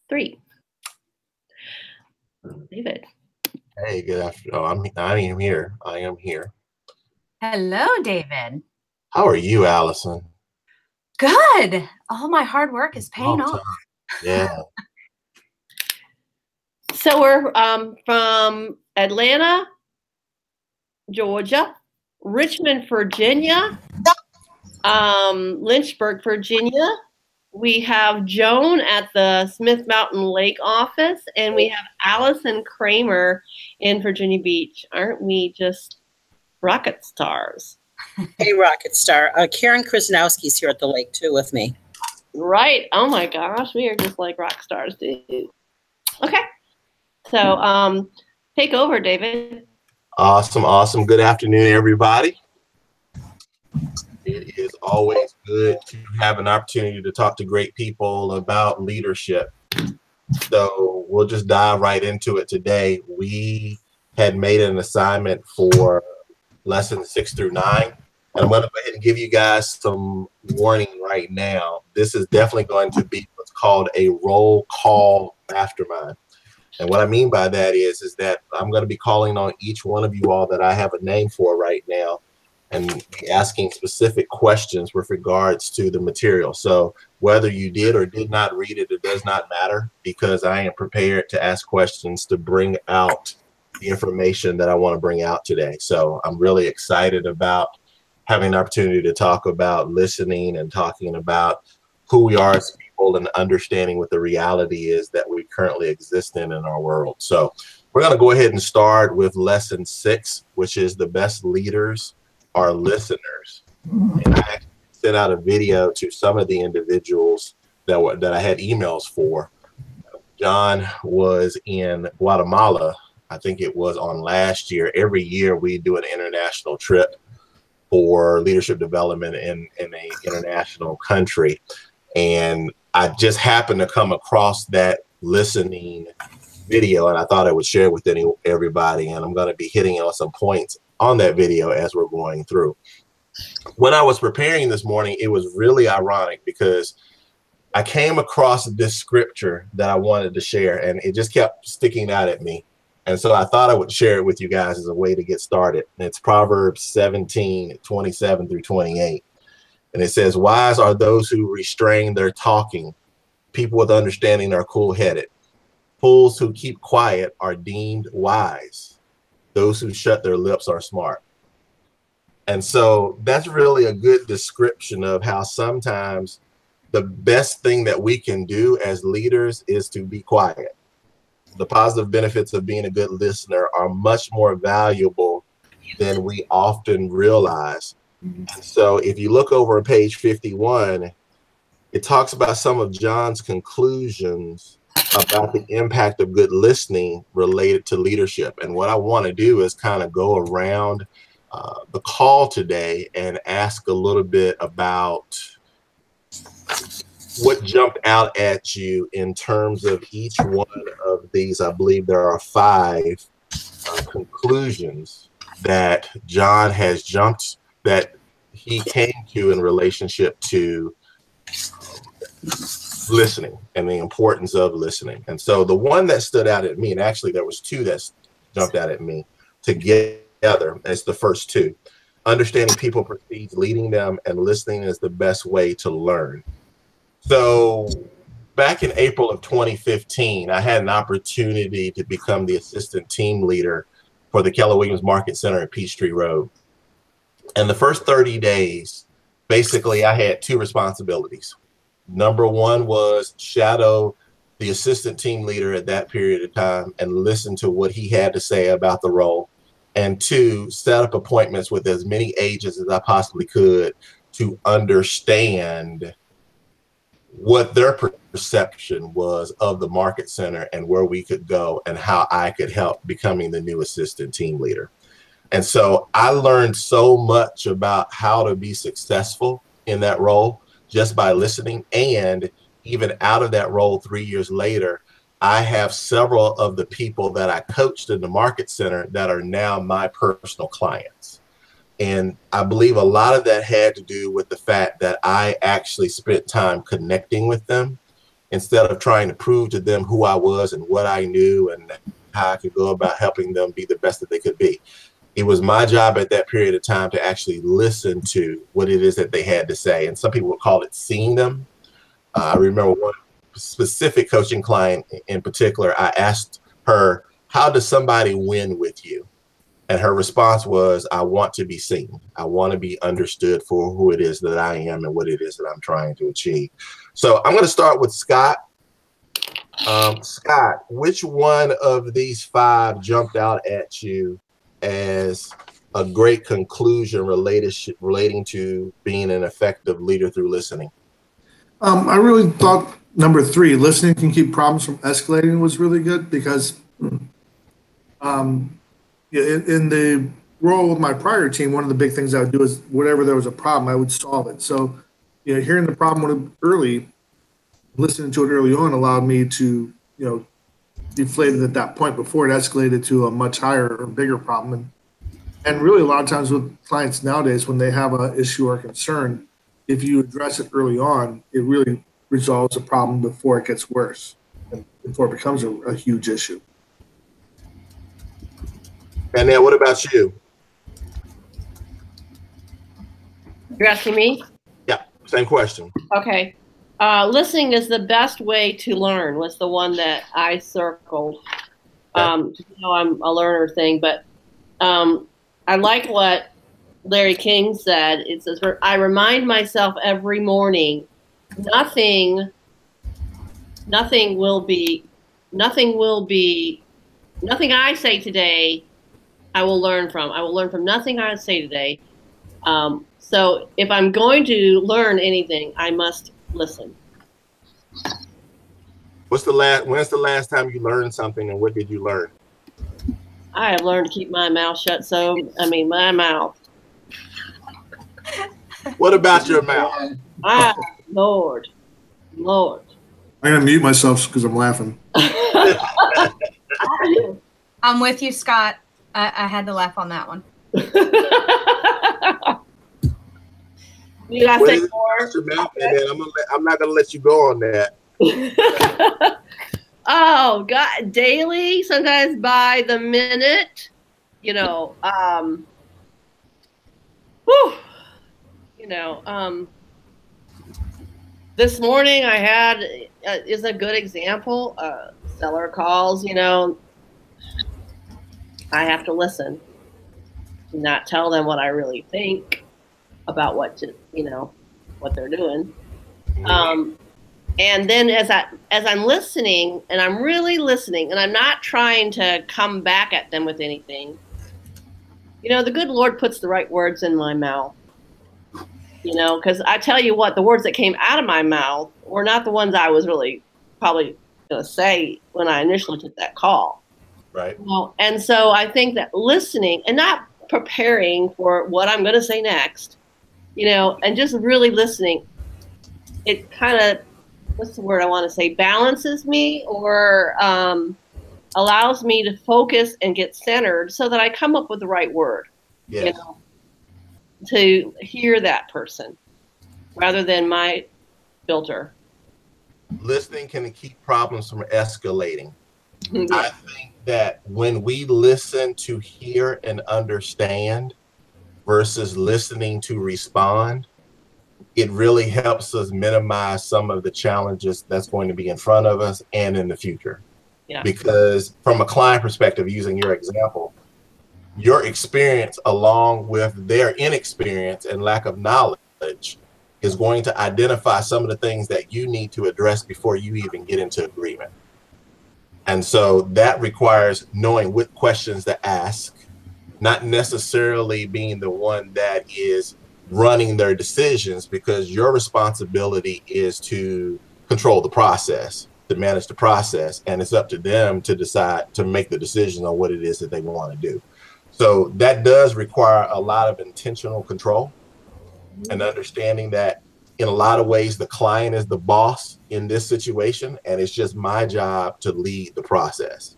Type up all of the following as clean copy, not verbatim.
Three. David. Hey, good afternoon. Oh, I am here. I am here. Hello, David. How are you, Allison? Good. All my hard work is paying Long time. off. Yeah. So we're from Atlanta, Georgia, Richmond, Virginia, Lynchburg, Virginia. We have Joan at the Smith Mountain Lake office, and we have Allison Kramer in Virginia Beach. Aren't we just rocket stars? Hey, rocket star. Karen Krasnowski's here at the lake, too, with me. Right. Oh, my gosh. We are just like rock stars, dude. Okay. So take over, David. Awesome. Good afternoon, everybody. It is always good to have an opportunity to talk to great people about leadership. So we'll just dive right into it today. We had made an assignment for lessons 6 through 9. And I'm going to go ahead and give you guys some warning right now. This is definitely going to be what's called a roll call mastermind. And what I mean by that is that I'm going to be calling on each one of you all that I have a name for right now and be asking specific questions with regards to the material. So whether you did or did not read it, it does not matter, because I am prepared to ask questions to bring out the information that I want to bring out today. So I'm really excited about having an opportunity to talk about listening and talking about who we are as people and understanding what the reality is that we currently exist in our world. So we're going to go ahead and start with lesson 6, which is the best leaders are listeners. And I actually sent out a video to some of the individuals that I had emails for. John was in Guatemala. I think it was on last year. Every year we do an international trip for leadership development in an international country. And I just happened to come across that listening video, and I thought I would share it with everybody. And I'm going to be hitting on some points on that video as we're going through. When I was preparing this morning, it was really ironic because I came across this scripture that I wanted to share, and it just kept sticking out at me. And so I thought I would share it with you guys as a way to get started. And it's Proverbs 17:27 through 28. And it says, wise are those who restrain their talking. People with understanding are cool-headed. Fools who keep quiet are deemed wise. Those who shut their lips are smart. And so that's really a good description of how sometimes the best thing that we can do as leaders is to be quiet. The positive benefits of being a good listener are much more valuable than we often realize. And so if you look over on page 51, it talks about some of John's conclusions about the impact of good listening related to leadership. And what I want to do is kind of go around the call today and ask a little bit about what jumped out at you in terms of each one of these. I believe there are 5 conclusions that John has that he came to in relationship to listening and the importance of listening. And so the one that stood out at me, and actually there was 2 that jumped out at me together as the first 2. Understanding people precedes leading them, and listening is the best way to learn. So back in April of 2015, I had an opportunity to become the assistant team leader for the Keller Williams Market Center at Peachtree Road. And the first 30 days, basically I had 2 responsibilities. Number 1 was shadow the assistant team leader at that period of time and listen to what he had to say about the role. And 2, set up appointments with as many agents as I possibly could to understand what their perception was of the market center and where we could go and how I could help becoming the new assistant team leader. And so I learned so much about how to be successful in that role just by listening. And even out of that role 3 years later, I have several of the people that I coached in the market center that are now my personal clients. And I believe a lot of that had to do with the fact that I actually spent time connecting with them instead of trying to prove to them who I was and what I knew and how I could go about helping them be the best that they could be. It was my job at that period of time to actually listen to what it is that they had to say. And some people would call it seeing them. I remember one specific coaching client in particular, I asked her, how does somebody win with you? And her response was, I want to be seen. I want to be understood for who it is that I am and what it is that I'm trying to achieve. So I'm going to start with Scott. Scott, which one of these 5 jumped out at you as a great conclusion relating to being an effective leader through listening? I really thought number 3, listening can keep problems from escalating, was really good, because in the role of my prior team, one of the big things I would do is whenever there was a problem, I would solve it. So, hearing the problem early, listening to it early on allowed me to, deflate it at that point before it escalated to a much higher or bigger problem. And really, a lot of times with clients nowadays, when they have an issue or concern, if you address it early on, it really resolves the problem before it gets worse, and before it becomes a huge issue. And then what about you? You're asking me? Yeah, same question. Okay. Listening is the best way to learn was the one that I circled. I'm a learner thing, but I like what Larry King said. It says, I remind myself every morning, nothing I say today I will learn from. I will learn from nothing I say today. So if I'm going to learn anything, I must listen. When's the last time you learned something, and what did you learn? I have learned to keep my mouth shut. My mouth. What about your mouth? Lord. I'm going to mute myself because I'm laughing. I'm with you, Scott. I had to laugh on that one. You gotta say more. And then I'm not gonna let you go on that. Oh God, daily, sometimes by the minute, this morning I had is a good example. Seller calls, I have to listen, not tell them what I really think about what they're doing. And then as I'm listening, and I'm really listening, and I'm not trying to come back at them with anything, the good Lord puts the right words in my mouth, because I tell you what, the words that came out of my mouth were not the ones I was really probably going to say when I initially took that call. Right. And so I think that listening and not preparing for what I'm going to say next, and just really listening, it kind of, what's the word I want to say, balances me or allows me to focus and get centered so that I come up with the right word, yes. To hear that person rather than my filter. Listening can keep problems from escalating. Yeah. I think that when we listen to hear and understand versus listening to respond, it really helps us minimize some of the challenges that's going to be in front of us and in the future. Yeah. Because from a client perspective, using your example, your experience along with their inexperience and lack of knowledge is going to identify some of the things that you need to address before you even get into agreement. And so that requires knowing what questions to ask, not necessarily being the one that is running their decisions, because your responsibility is to control the process, to manage the process, and it's up to them to decide to make the decision on what it is that they want to do. So that does require a lot of intentional control and understanding that in a lot of ways, the client is the boss in this situation, and it's just my job to lead the process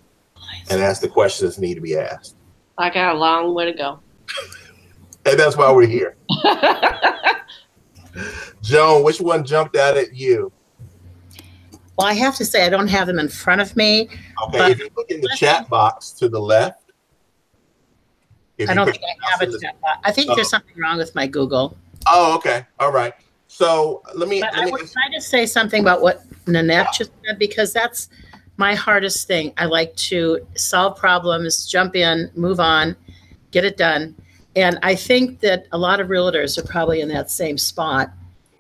and ask the questions that need to be asked. I got a long way to go. And that's why we're here. Joan, which one jumped out at you? Well, I have to say, I don't have them in front of me. Okay, if you look in the chat box to the left. I don't think I have a chat box. I think there's something wrong with my Google. Oh, okay. All right. So can I just say something about what Nanette just said, because that's my hardest thing. I like to solve problems, jump in, move on, get it done. And I think that a lot of realtors are probably in that same spot.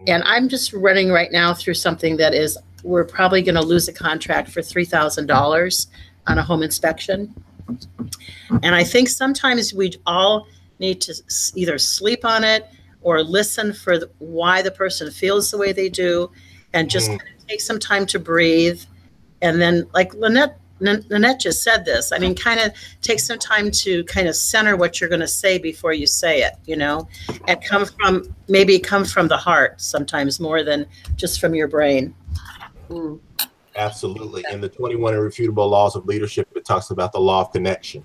And I'm just running right now through something that is, we're probably going to lose a contract for $3,000 on a home inspection. And I think sometimes we all need to either sleep on it or listen for why the person feels the way they do, and just kind of take some time to breathe. And then, like Nanette just said this, I mean, kind of take some time to kind of center what you're going to say before you say it, you know, and come from the heart sometimes more than just from your brain. Absolutely. In the 21 Irrefutable Laws of Leadership, it talks about the law of connection.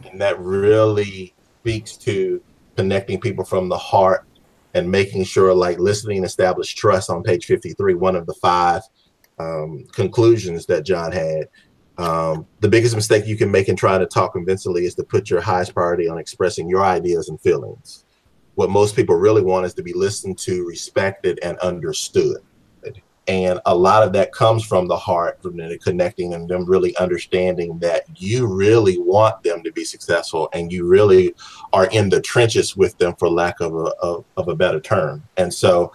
And that really speaks to connecting people from the heart and making sure, like, listening establish trust on page 53, one of the 5 conclusions that John had. The biggest mistake you can make in trying to talk convincingly is to put your highest priority on expressing your ideas and feelings. What most people really want is to be listened to, respected, and understood. And a lot of that comes from the heart, from the connecting and them really understanding that you really want them to be successful and you really are in the trenches with them, for lack of a better term. And so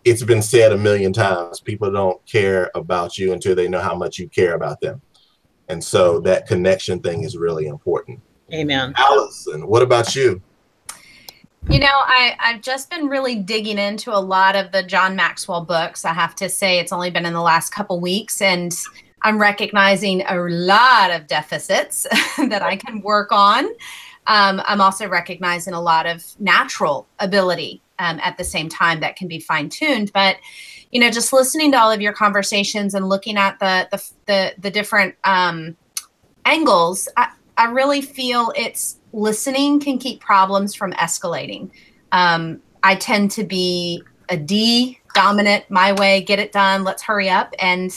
it's been said a million times, people don't care about you until they know how much you care about them. And so that connection thing is really important. Amen. Allison, what about you? You know, I've just been really digging into a lot of the John Maxwell books. I have to say it's only been in the last couple weeks, and I'm recognizing a lot of deficits that I can work on. I'm also recognizing a lot of natural ability at the same time that can be fine-tuned. But, you know, just listening to all of your conversations and looking at the different angles, I really feel it's listening can keep problems from escalating. I tend to be a D, dominant, my way, get it done, let's hurry up. And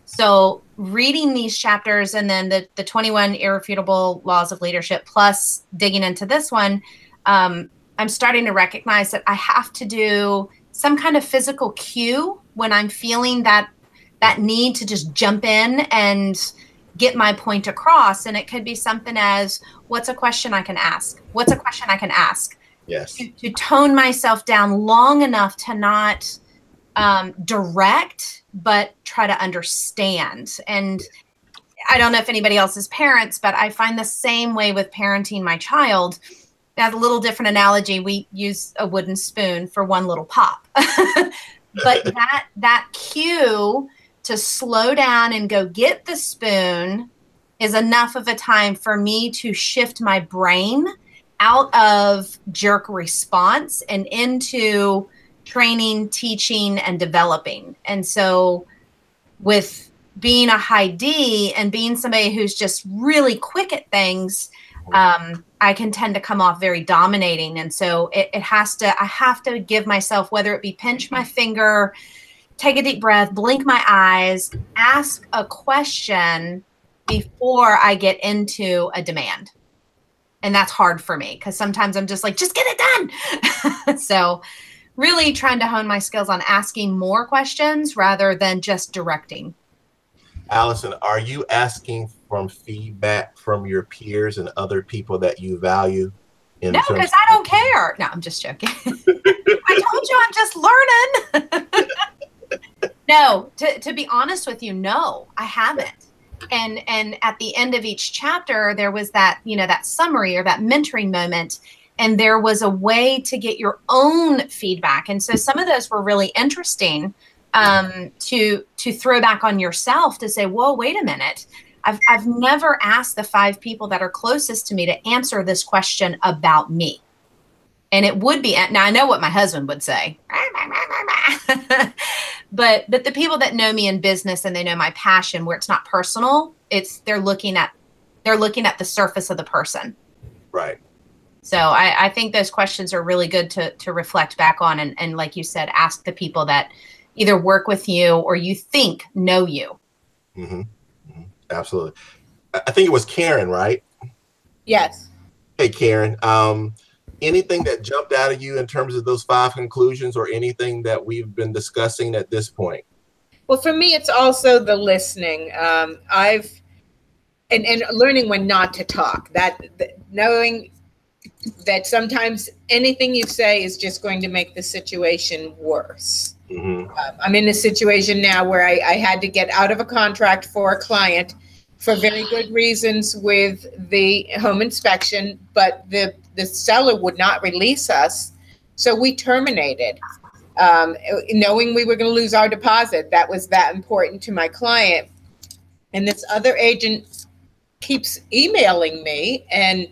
so reading these chapters and then the 21 Irrefutable Laws of Leadership, plus digging into this one, I'm starting to recognize that I have to do some kind of physical cue when I'm feeling that need to just jump in and get my point across. And it could be something as, what's a question I can ask? What's a question I can ask? Yes. To tone myself down long enough to not direct, but try to understand. And I don't know if anybody else is parents, but I find the same way with parenting my child. As a little different analogy, we use a wooden spoon for one little pop. But that cue to slow down and go get the spoon is enough of a time for me to shift my brain out of jerk response and into training, teaching, and developing. And so with being a high D and being somebody who's just really quick at things, I can tend to come off very dominating. And so I have to give myself, whether it be pinch my finger, take a deep breath, blink my eyes, ask a question before I get into a demand. And that's hard for me because sometimes I'm just like, just get it done. So really trying to hone my skills on asking more questions rather than just directing. Allison, are you asking from feedback from your peers and other people that you value? No, because I don't care. No, I'm just joking. I told you I'm just learning. No, to be honest with you, no, I haven't. And at the end of each chapter, there was that, you know, that summary or that mentoring moment. And there was a way to get your own feedback. And so some of those were really interesting to throw back on yourself to say, whoa, wait a minute. I've never asked the 5 people that are closest to me to answer this question about me. And it would be, now I know what my husband would say, but the people that know me in business and they know my passion where it's not personal, they're looking at the surface of the person. Right. So I think those questions are really good to reflect back on. And like you said, ask the people that either work with you or you think know you. Mm-hmm. Mm-hmm. Absolutely. I think it was Karen, right? Yes. Hey, Karen. Anything that jumped out at you in terms of those 5 conclusions, or anything that we've been discussing at this point? Well, for me, it's also the listening. And learning when not to talk. That knowing that sometimes anything you say is just going to make the situation worse. Mm-hmm. I'm in a situation now where I had to get out of a contract for a client for very good reasons with the home inspection, but the seller would not release us. So we terminated, knowing we were going to lose our deposit. That was that important to my client. And this other agent keeps emailing me, and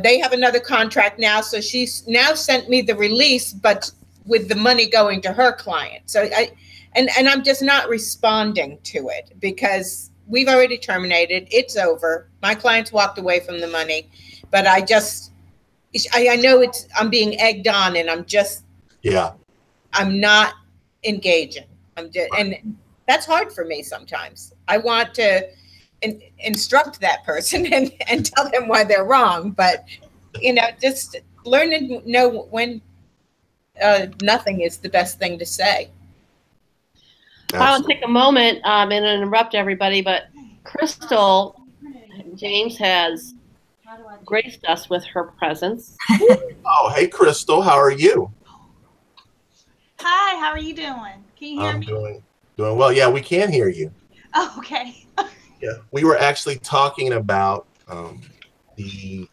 they have another contract now. So she's now sent me the release, but with the money going to her client. So I'm just not responding to it because we've already terminated. It's over. My clients walked away from the money, but I know I'm being egged on, and I'm not engaging. And that's hard for me sometimes. I want to instruct that person and tell them why they're wrong, but just learn to know when nothing is the best thing to say. I will take a moment and interrupt everybody, but Crystal James has graced us with her presence. Oh, hey, Crystal, how are you? Hi, how are you doing? Can you hear me? Doing well. Yeah, we can hear you. Oh, okay. Yeah, we were actually talking about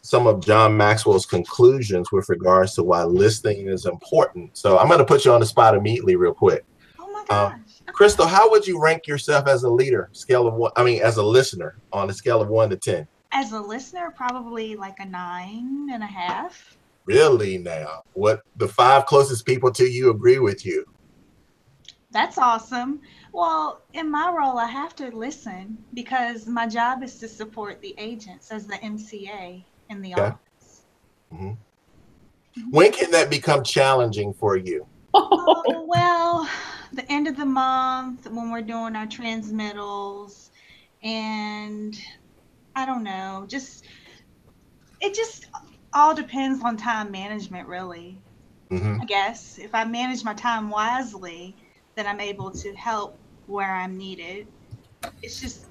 some of John Maxwell's conclusions with regards to why listening is important. So I'm going to put you on the spot immediately, real quick. Oh my gosh. Crystal, how would you rank yourself as a leader? As a listener, on a scale of 1 to 10? As a listener, probably like a 9.5. Really? Now, what the 5 closest people to you agree with you? That's awesome. Well, in my role, I have to listen because my job is to support the agents as the MCA in the office. Mm-hmm. When can that become challenging for you? Well, the end of the month when we're doing our transmittals, and I don't know, it just all depends on time management, really. Mm-hmm. I guess if I manage my time wisely, then I'm able to help where I'm needed. It's just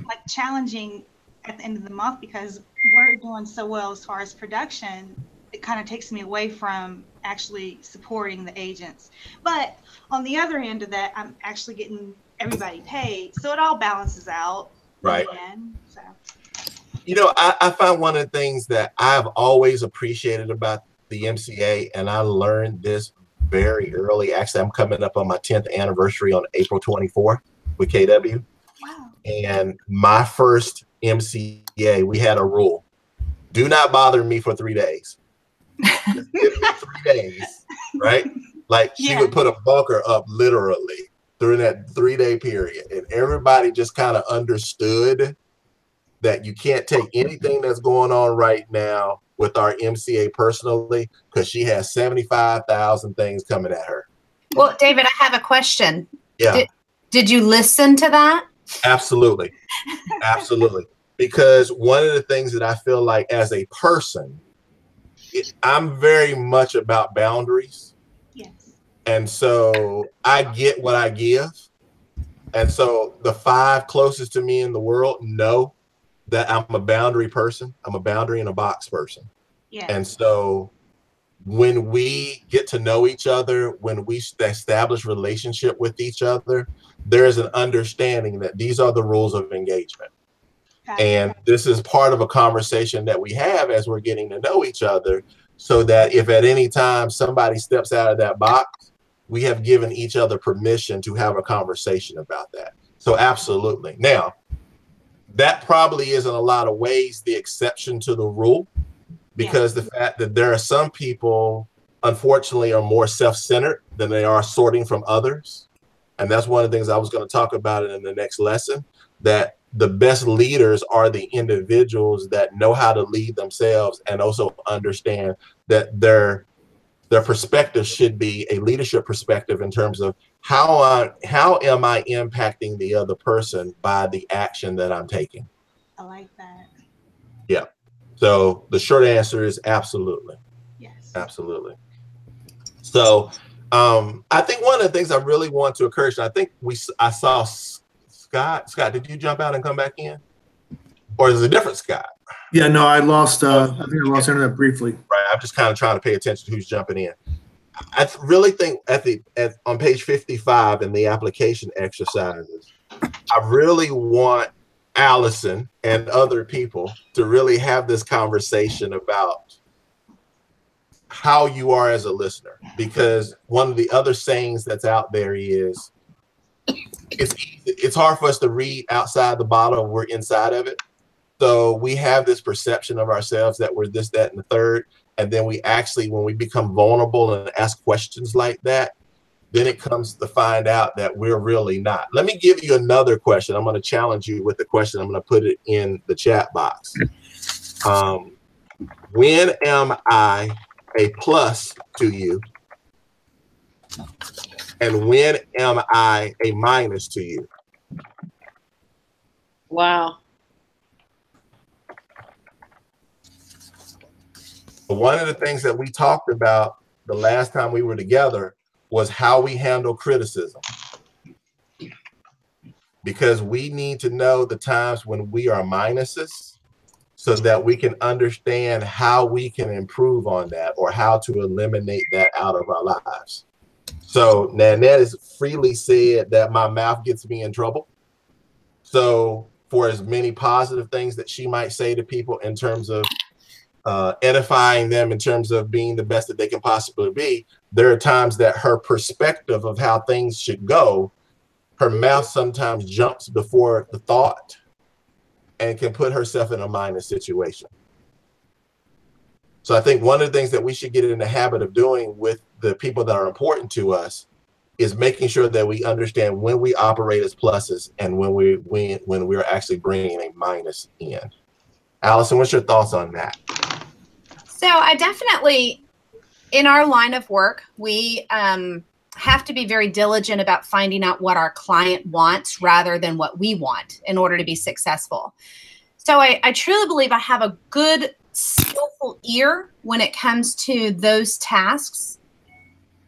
like challenging at the end of the month because we're doing so well as far as production. It kind of takes me away from actually supporting the agents. But on the other end of that, I'm actually getting everybody paid. So it all balances out. Right. Again, so. I find one of the things that I've always appreciated about the MCA, and I learned this very early. Actually, I'm coming up on my 10th anniversary on April 24th with KW. Wow. And my first MCA, we had a rule. Do not bother me for 3 days. Just give me 3 days, right? Like she would put a bunker up literally during that 3-day period. And everybody just kind of understood that you can't take anything that's going on right now with our MCA personally, because she has 75,000 things coming at her. Well, David, I have a question. Yeah. Did you listen to that? Absolutely. Absolutely. Because one of the things that I feel like as a person, I'm very much about boundaries. Yes. And so I get what I give. And so the 5 closest to me in the world know that I'm a boundary person. I'm a boundary in a box person. Yeah. And so when we get to know each other, when we establish relationship with each other, there is an understanding that these are the rules of engagement. And this is part of a conversation that we have as we're getting to know each other, so that if at any time somebody steps out of that box, we have given each other permission to have a conversation about that. So absolutely. Now, that probably is in a lot of ways the exception to the rule, because the fact that there are some people, unfortunately, are more self-centered than they are sorting from others. And that's one of the things I was going to talk about in the next lesson, that the best leaders are the individuals that know how to lead themselves and also understand that their perspective should be a leadership perspective in terms of how am I impacting the other person by the action that I'm taking? I like that. Yeah. So the short answer is absolutely. Yes. Absolutely. So I think one of the things I really want to encourage, and I think I saw Scott. Scott, did you jump out and come back in? Or is it a different Scott? Yeah, no, I lost, I think I lost internet briefly. Right. I'm just kind of trying to pay attention to who's jumping in. I really think on page 55 in the application exercises, I really want Allison and other people to really have this conversation about how you are as a listener, because one of the other sayings that's out there is it's hard for us to read outside the bottle and we're inside of it. So we have this perception of ourselves that we're this, that, and the third. And then we actually, when we become vulnerable and ask questions like that, then it comes to find out that we're really not. Let me give you another question. I'm going to challenge you with the question. I'm going to put it in the chat box. When am I a plus to you? And when am I a minus to you? Wow. One of the things that we talked about the last time we were together was how we handle criticism. Because we need to know the times when we are minuses so that we can understand how we can improve on that or how to eliminate that out of our lives. So Nanette has freely said that my mouth gets me in trouble. So for as many positive things that she might say to people in terms of edifying them, in terms of being the best that they can possibly be, there are times that her perspective of how things should go, her mouth sometimes jumps before the thought and can put herself in a minus situation. So I think one of the things that we should get in the habit of doing with the people that are important to us is making sure that we understand when we operate as pluses and when we're actually bringing a minus in. Allison, what's your thoughts on that? So I definitely, in our line of work, we have to be very diligent about finding out what our client wants rather than what we want in order to be successful. So I truly believe I have a good, skillful ear when it comes to those tasks.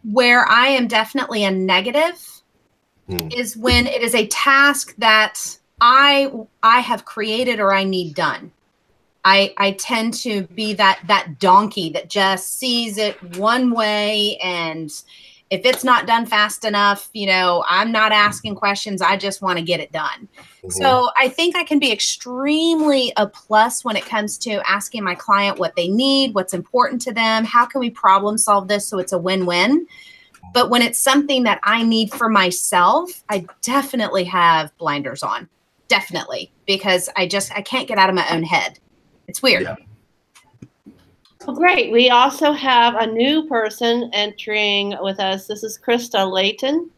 Where I am definitely a negative is when it is a task that I have created or I need done. I tend to be that donkey that just sees it one way, and if it's not done fast enough, you know, I'm not asking questions. I just want to get it done. So I think I can be extremely a plus when it comes to asking my client what they need, what's important to them, how can we problem solve this so it's a win-win. But when it's something that I need for myself, I definitely have blinders on, definitely, because I can't get out of my own head. It's weird. Yeah. Well, great. We also have a new person entering with us. This is Krista Layton.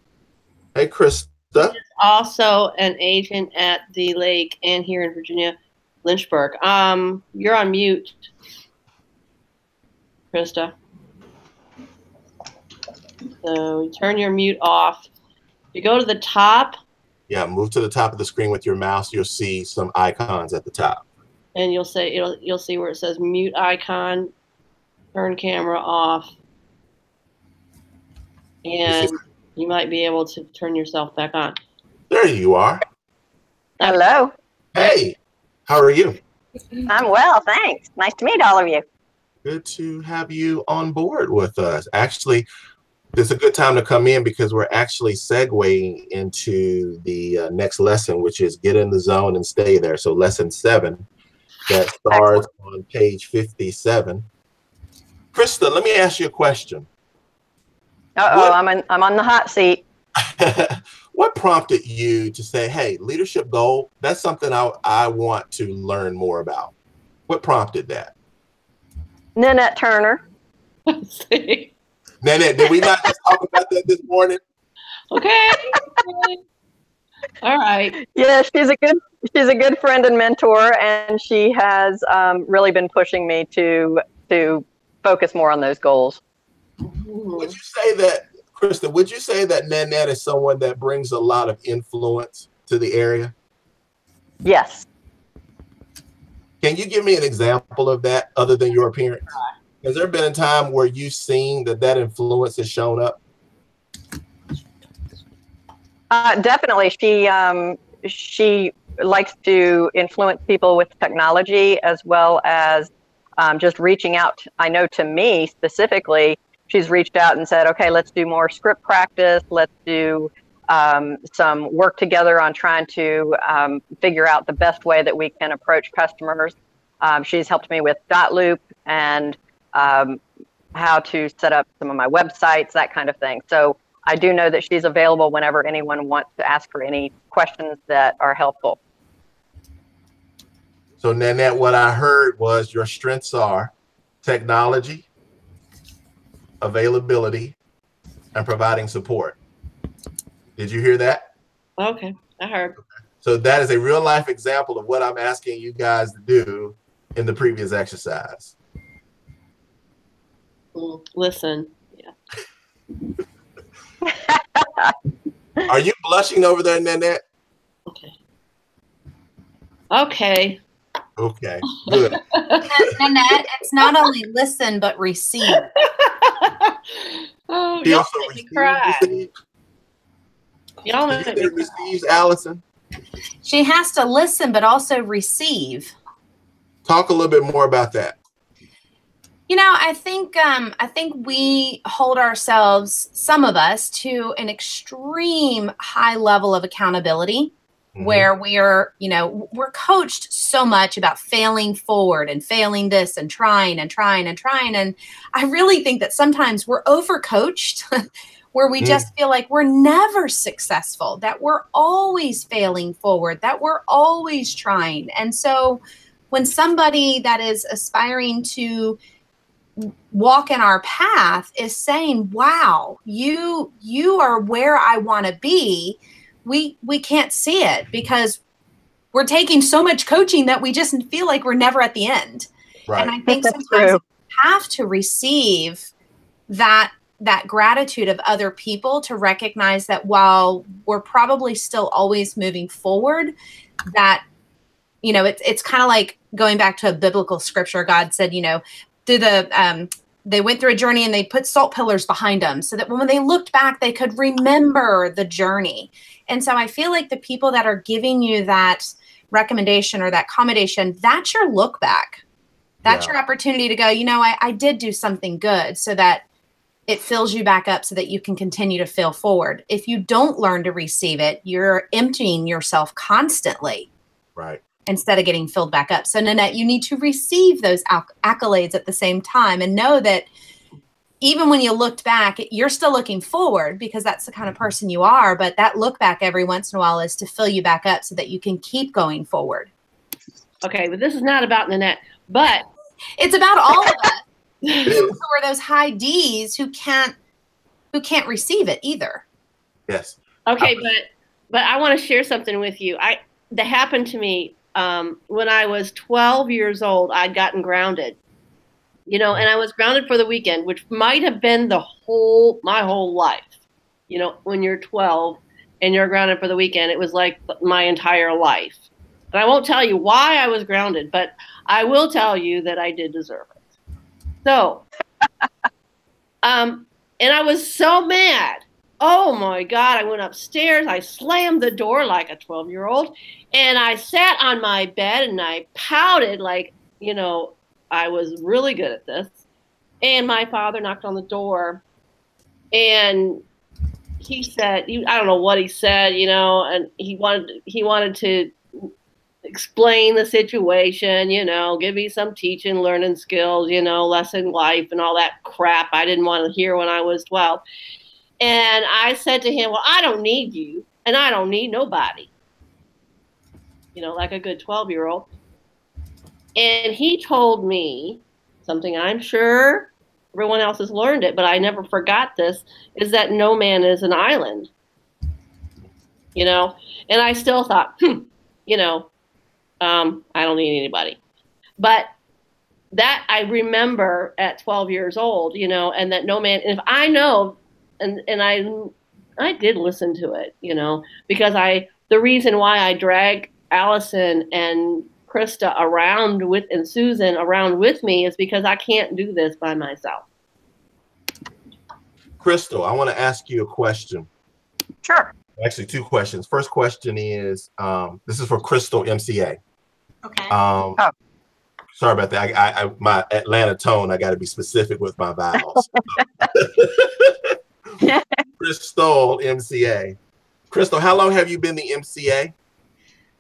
Hey, Krista. Also an agent at the lake and here in Virginia, Lynchburg. You're on mute, Krista. So turn your mute off. You go to the top. Yeah, move to the top of the screen with your mouse. You'll see some icons at the top. And you'll see where it says mute icon, turn camera off, and you might be able to turn yourself back on. There you are. Hello. Hey, how are you? I'm well, thanks. Nice to meet all of you. Good to have you on board with us. Actually, it's a good time to come in because we're actually segueing into the next lesson, which is get in the zone and stay there. So lesson 7. That starts on page 57. Krista, let me ask you a question. I'm on the hot seat. What prompted you to say, hey, leadership goal, that's something I want to learn more about? What prompted that? Nanette Turner. Nanette, did we not just talk about that this morning? Okay. All right. Yeah, she's a good friend and mentor, and she has really been pushing me to focus more on those goals. Would you say that, Krista, would you say that Nanette is someone that brings a lot of influence to the area? Yes. Can you give me an example of that other than your appearance? Has there been a time where you've seen that influence has shown up? Definitely. She likes to influence people with technology as well as just reaching out. I know to me specifically, she's reached out and said, okay, let's do more script practice. Let's do some work together on trying to figure out the best way that we can approach customers. She's helped me with .loop and how to set up some of my websites, that kind of thing. So I do know that she's available whenever anyone wants to ask her any questions that are helpful. So Nanette, what I heard was your strengths are technology, availability, and providing support. Did you hear that? Okay, I heard. So that is a real life example of what I'm asking you guys to do in the previous exercise. Listen, yeah. Are you blushing over there, Nanette? Okay. Okay. Okay, good. Nanette, it's not only listen, but receive. Oh, She y'all also make me cry. Y'all make me cry. Receives, Allison? She has to listen, but also receive. Talk a little bit more about that. You know, I think we hold ourselves, some of us, to an extreme high level of accountability, where we are, you know, we're coached so much about failing forward and failing this and trying and trying and trying. And I really think that sometimes we're overcoached where we just feel like we're never successful, that we're always failing forward, that we're always trying. And so when somebody that is aspiring to walk in our path is saying, wow, you are where I want to be, we can't see it because we're taking so much coaching that we just feel like we're never at the end. Right. And I think sometimes you have to receive that gratitude of other people to recognize that while we're probably still always moving forward, that, you know, it's kind of like going back to a biblical scripture. God said, you know, they went through a journey and they put salt pillars behind them so that when they looked back, they could remember the journey. And so I feel like the people that are giving you that recommendation or that commendation, that's your look back. That's your opportunity to go, you know, I did do something good, so that it fills you back up so that you can continue to fail forward. If you don't learn to receive it, you're emptying yourself constantly. Right. Instead of getting filled back up. So Nanette, you need to receive those accolades at the same time and know that even when you looked back, you're still looking forward because that's the kind of person you are. But that look back every once in a while is to fill you back up so that you can keep going forward. Okay, but this is not about Nanette, but it's about all of us who are those high D's who can't receive it either. Yes. Okay, but I want to share something with you. That happened to me when I was 12 years old. I'd gotten grounded, you know, and I was grounded for the weekend, which might have been my whole life. You know, when you're 12 and you're grounded for the weekend, it was like my entire life. And I won't tell you why I was grounded, but I will tell you that I did deserve it. So, and I was so mad. Oh my God, I went upstairs, I slammed the door like a 12-year-old, and I sat on my bed and I pouted like, you know, I was really good at this. And my father knocked on the door and he said, I don't know what he said, you know, and he wanted to explain the situation, you know, give me some teaching, learning skills, you know, lesson life and all that crap I didn't want to hear when I was 12. And I said to him, well, I don't need you and I don't need nobody, you know, like a good 12-year-old. And he told me something I'm sure everyone else has learned it, but I never forgot this, is that no man is an island, you know. And I still thought, you know, I don't need anybody. But that I remember at 12 years old, you know, and that no man, if I know, I did listen to it, you know, because the reason why I drag Allison and Krista around with and Susan around with me is because I can't do this by myself. Crystal, I want to ask you a question. Sure. Actually, two questions. First question is, this is for Crystal MCA. Okay. Sorry about that. My Atlanta tone, I got to be specific with my vowels. Crystal MCA. Crystal, how long have you been the MCA?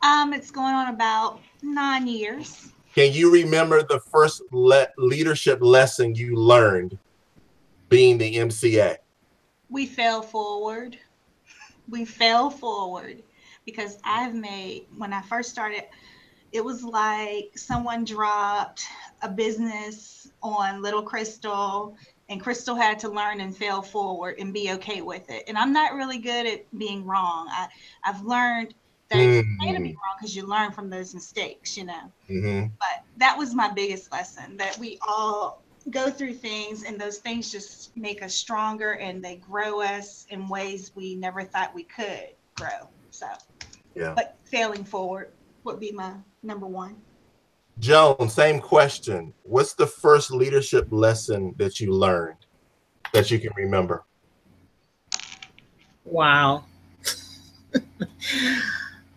It's going on about 9 years. Can you remember the first leadership lesson you learned being the MCA? We fell forward. We fell forward because when I first started, it was like someone dropped a business on little Crystal, and Crystal had to learn and fail forward and be okay with it. And I'm not really good at being wrong. I've learned that it's okay to be wrong because you learn from those mistakes, you know. But that was my biggest lesson, that we all go through things, and those things just make us stronger, and they grow us in ways we never thought we could grow. So, yeah. But failing forward would be my number one. Joan, same question. What's the first leadership lesson that you learned that you can remember? Wow.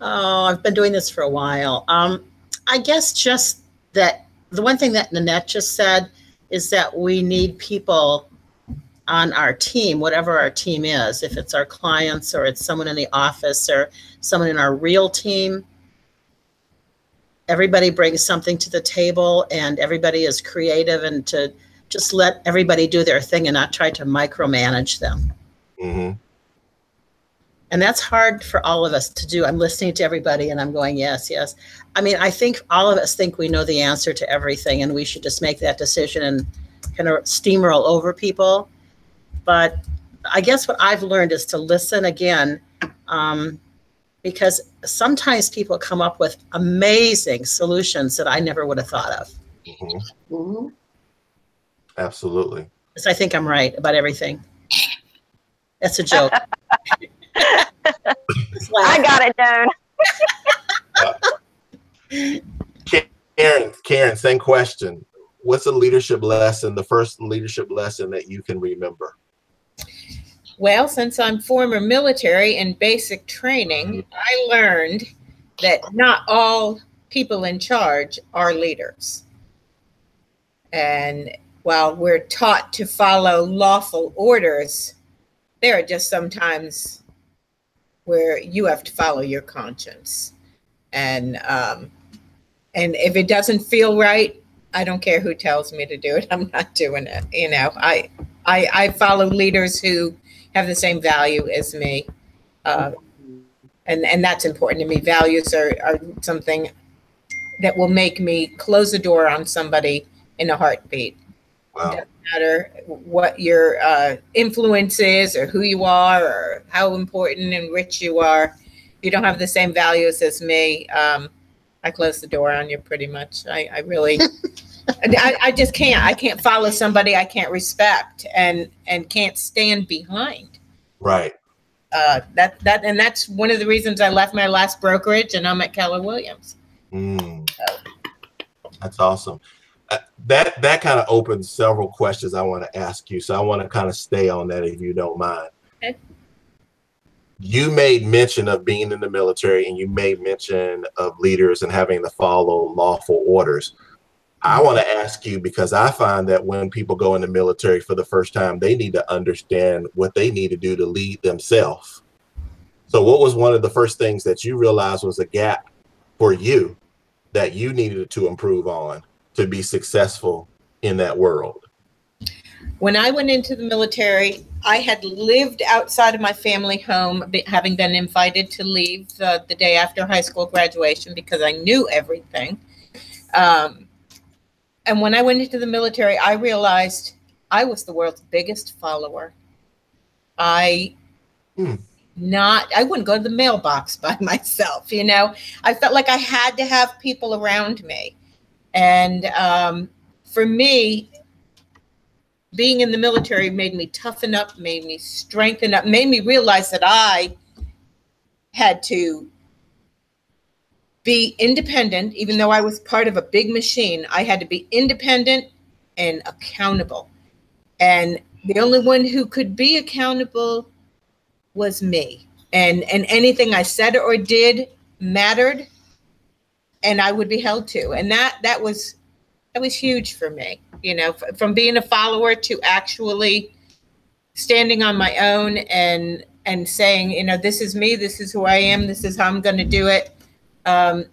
Oh, I've been doing this for a while. I guess just that the one thing that Nanette just said is that we need people on our team, whatever our team is, if it's our clients or it's someone in the office or someone in our real team. Everybody brings something to the table, and everybody is creative, and to just let everybody do their thing and not try to micromanage them. And that's hard for all of us to do. I'm listening to everybody and I'm going, yes, yes. I mean, I think all of us think we know the answer to everything, and we should just make that decision and kind of steamroll over people. But I guess what I've learned is to listen again, because sometimes people come up with amazing solutions that I never would have thought of. Absolutely. Because I think I'm right about everything. That's a joke. I got it, Joan. Karen, same question. What's a leadership lesson, the first leadership lesson that you can remember? Well, since I'm former military and basic training, I learned that not all people in charge are leaders. And while we're taught to follow lawful orders, there are just sometimes where you have to follow your conscience. And if it doesn't feel right, I don't care who tells me to do it. I'm not doing it. You know, I follow leaders who have the same value as me. And that's important to me. Values are something that will make me close the door on somebody in a heartbeat. Wow. It doesn't matter what your influence is or who you are or how important and rich you are. If you don't have the same values as me, I close the door on you pretty much. I really, I just can't. I can't follow somebody I can't respect and can't stand behind. Right. That's one of the reasons I left my last brokerage and I'm at Keller Williams. So. That's awesome. That kind of opens several questions I want to ask you. So I want to kind of stay on that if you don't mind. Okay. You made mention of being in the military, and you made mention of leaders and having to follow lawful orders. I want to ask you, because I find that when people go in the military for the first time, they need to understand what they need to do to lead themselves. So what was one of the first things that you realized was a gap for you that you needed to improve on to be successful in that world? When I went into the military, I had lived outside of my family home, having been invited to leave the day after high school graduation because I knew everything. And when I went into the military, I realized I was the world's biggest follower. I wouldn't go to the mailbox by myself, you know. I felt like I had to have people around me. And for me, being in the military made me toughen up, made me strengthen up, made me realize that I had to be independent. Even though I was part of a big machine, I had to be independent and accountable. And the only one who could be accountable was me. And anything I said or did mattered, and I would be held to. And that was huge for me, you know, from being a follower to actually standing on my own and saying, you know, this is me, this is who I am, this is how I'm going to do it. And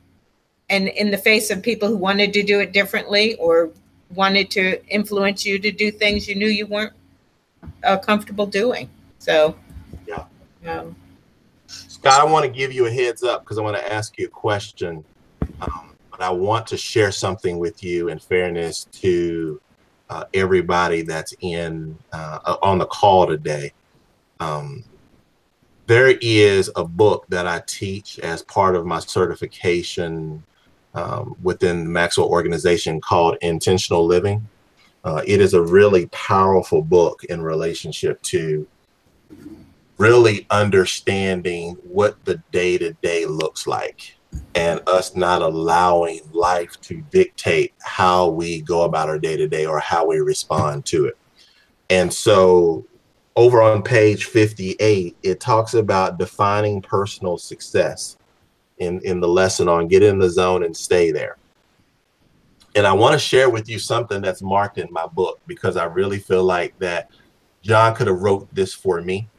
in the face of people who wanted to do it differently or wanted to influence you to do things you knew you weren't comfortable doing. So, yeah. Scott, I want to give you a heads up because I want to ask you a question. But I want to share something with you in fairness to everybody that's on the call today. There is a book that I teach as part of my certification within the Maxwell organization called Intentional Living. It is a really powerful book in relationship to really understanding what the day-to-day looks like and us not allowing life to dictate how we go about our day-to-day or how we respond to it. And so over on page 58, it talks about defining personal success in the lesson on get in the zone and stay there. And I want to share with you something that's marked in my book because I really feel like that John could have wrote this for me.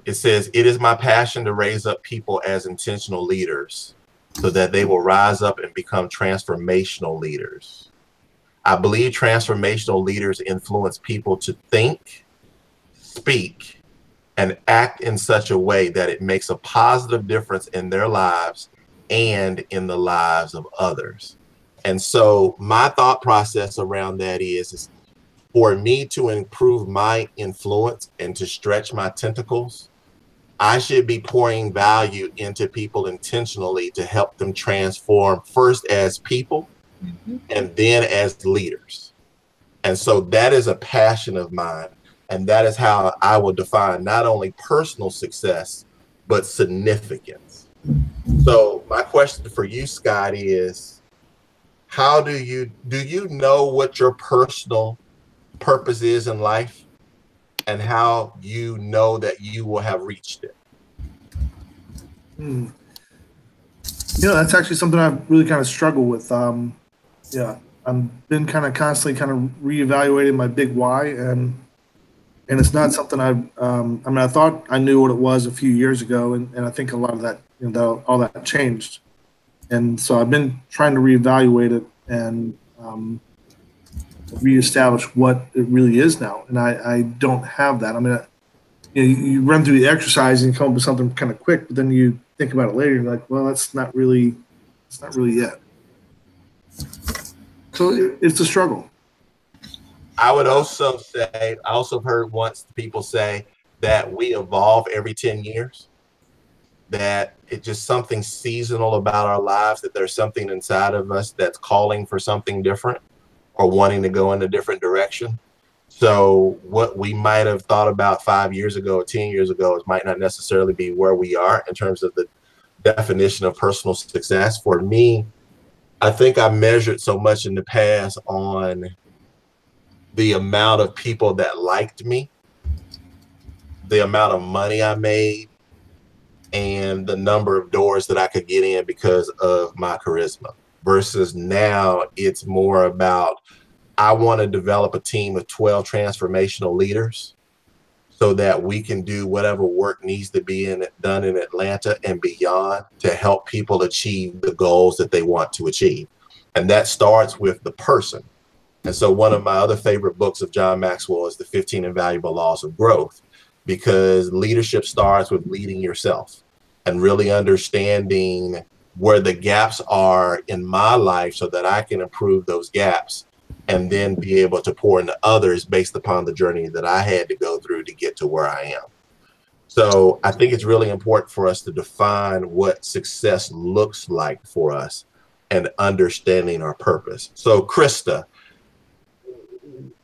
It says, it is my passion to raise up people as intentional leaders so that they will rise up and become transformational leaders. I believe transformational leaders influence people to think, speak, and act in such a way that it makes a positive difference in their lives and in the lives of others. And so my thought process around that is for me to improve my influence and to stretch my tentacles, I should be pouring value into people intentionally to help them transform first as people and then as leaders. And so that is a passion of mine. And that is how I will define not only personal success, but significance. So my question for you, Scott, is how do you know what your personal purpose is in life and how you know that you will have reached it? You know, that's actually something I've really kind of struggled with. I've been kind of constantly kind of reevaluating my big why, and it's not something I thought I knew what it was a few years ago, and I think a lot of that, you know, all that changed. And so I've been trying to reevaluate it and reestablish what it really is now. And I don't have that. I mean, you run through the exercise and you come up with something kind of quick, but then you think about it later and you're like, well, it's not really yet. So it's a struggle. I would also say, I also heard once people say that we evolve every 10 years, that it's just something seasonal about our lives, that there's something inside of us that's calling for something different or wanting to go in a different direction. So what we might have thought about 5 years ago or 10 years ago might not necessarily be where we are in terms of the definition of personal success. For me, I think I measured so much in the past on the amount of people that liked me, the amount of money I made, and the number of doors that I could get in because of my charisma. Versus now, it's more about, I want to develop a team of 12 transformational leaders so that we can do whatever work needs to be done in Atlanta and beyond to help people achieve the goals that they want to achieve. And that starts with the person. And so one of my other favorite books of John Maxwell is The 15 Invaluable Laws of Growth, because leadership starts with leading yourself and really understanding where the gaps are in my life so that I can improve those gaps and then be able to pour into others based upon the journey that I had to go through to get to where I am. So I think it's really important for us to define what success looks like for us and understanding our purpose. So Krista,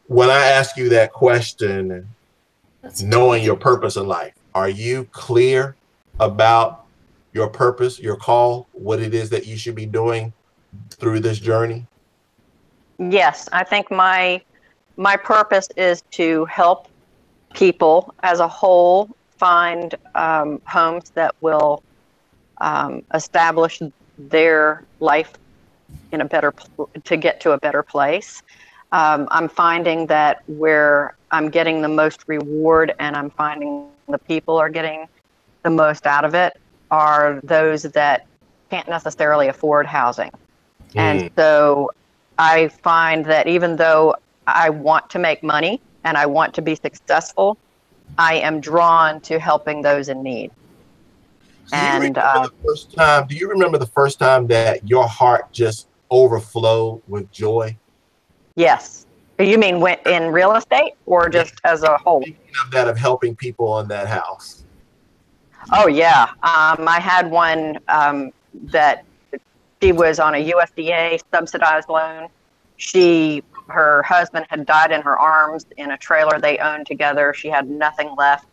when I ask you that question, knowing your purpose in life, are you clear about your purpose, your call, what it is that you should be doing through this journey? Yes, I think my purpose is to help people as a whole find homes that will establish their life in a better to get to a better place. I'm finding that where I'm getting the most reward and I'm finding the people are getting the most out of it are those that can't necessarily afford housing. And so I find that even though I want to make money and I want to be successful, I am drawn to helping those in need. Do you remember the first time that your heart just overflowed with joy? Yes. You mean in real estate or just as a whole? Speaking of that, of helping people on that house. Oh, yeah. I had one that she was on a USDA subsidized loan. Her husband had died in her arms in a trailer they owned together. She had nothing left,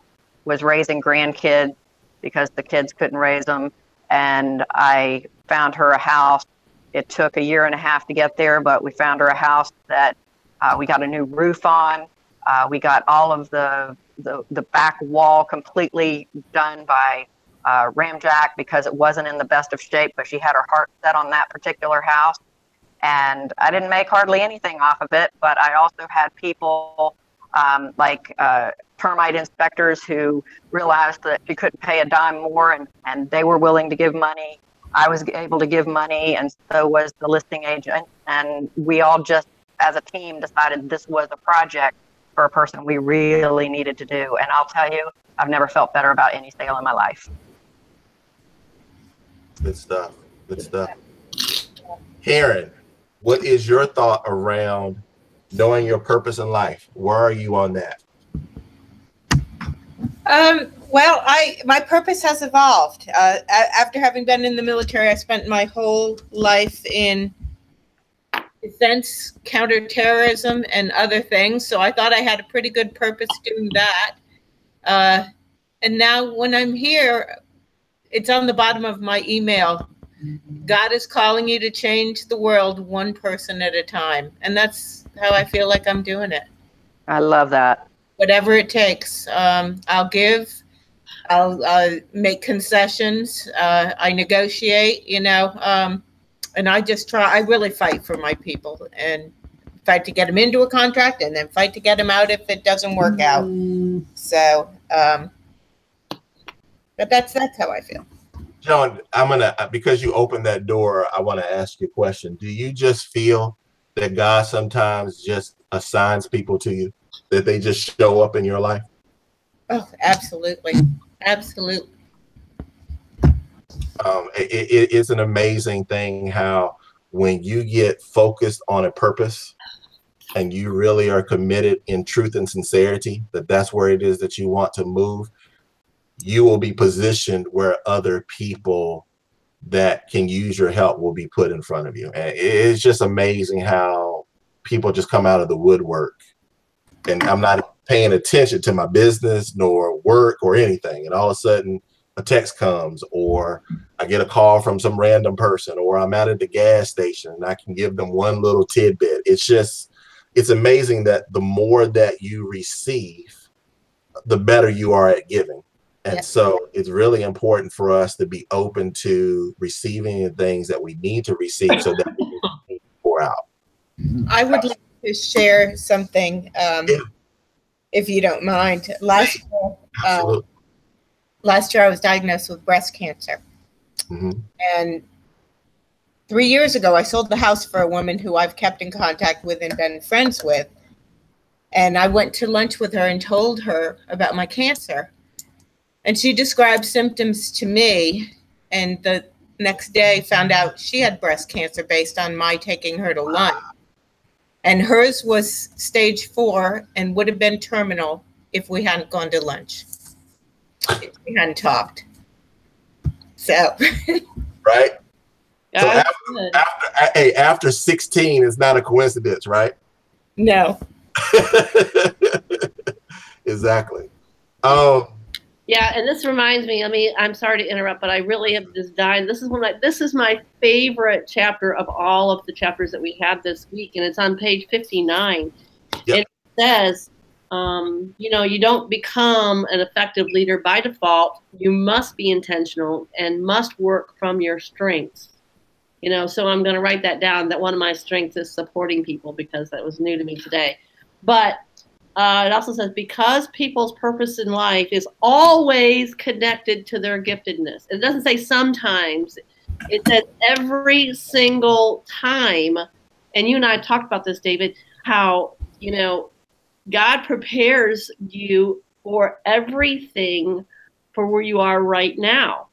was raising grandkids because the kids couldn't raise them. And I found her a house. It took 1.5 years to get there, but we found her a house that we got a new roof on. We got all of the back wall completely done by ramjack because it wasn't in the best of shape, but she had her heart set on that particular house. And I didn't make hardly anything off of it, but I also had people like termite inspectors who realized that you couldn't pay a dime more, and they were willing to give money. I was able to give money, and so was the listing agent. And we all just, as a team, decided this was a project for a person we really needed to do. And I'll tell you, I've never felt better about any sale in my life. Good stuff. Good stuff. Karen, what is your thought around knowing your purpose in life? Where are you on that? Well, my purpose has evolved. After having been in the military, I spent my whole life in defense, counterterrorism, and other things. So I thought I had a pretty good purpose doing that. And now when I'm here, it's on the bottom of my email. God is calling you to change the world one person at a time. And that's how I feel like I'm doing it. I love that. Whatever it takes. I'll give. I'll make concessions. I negotiate, and I just try. I really fight for my people and fight to get them into a contract and then fight to get them out if it doesn't work out. So, but that's how I feel. John, because you opened that door, I want to ask you a question. Do you just feel that God sometimes just assigns people to you, that they just show up in your life? Oh, absolutely. Absolutely. It's an amazing thing how when you get focused on a purpose and you really are committed in truth and sincerity, that's where it is that you want to move, you will be positioned where other people that can use your help will be put in front of you. And it's just amazing how people just come out of the woodwork, and I'm not paying attention to my business nor work or anything. And all of a sudden a text comes, or I get a call from some random person, or I'm out at the gas station and I can give them one little tidbit. It's amazing that the more that you receive, the better you are at giving. And so it's really important for us to be open to receiving the things that we need to receive so that we can pour out. I would like to share something, if you don't mind. Last year I was diagnosed with breast cancer. And 3 years ago, I sold the house for a woman who I've kept in contact with and been friends with. And I went to lunch with her and told her about my cancer. And she described symptoms to me, and the next day found out she had breast cancer based on my taking her to lunch. And hers was stage 4 and would have been terminal if we hadn't gone to lunch, if we hadn't talked. So. Right? So after 16 is not a coincidence, right? No. Exactly. Yeah, and this reminds me. I mean, I'm sorry to interrupt, but I really have just died. This is my favorite chapter of all of the chapters that we have this week, and it's on page 59. Yep. It says, you know, you don't become an effective leader by default. You must be intentional and must work from your strengths. You know, so I'm going to write that down. That one of my strengths is supporting people, because that was new to me today. But it also says, because people's purpose in life is always connected to their giftedness. It doesn't say sometimes. It says every single time. And you and I have talked about this, David, how, you know, God prepares you for everything for where you are right now.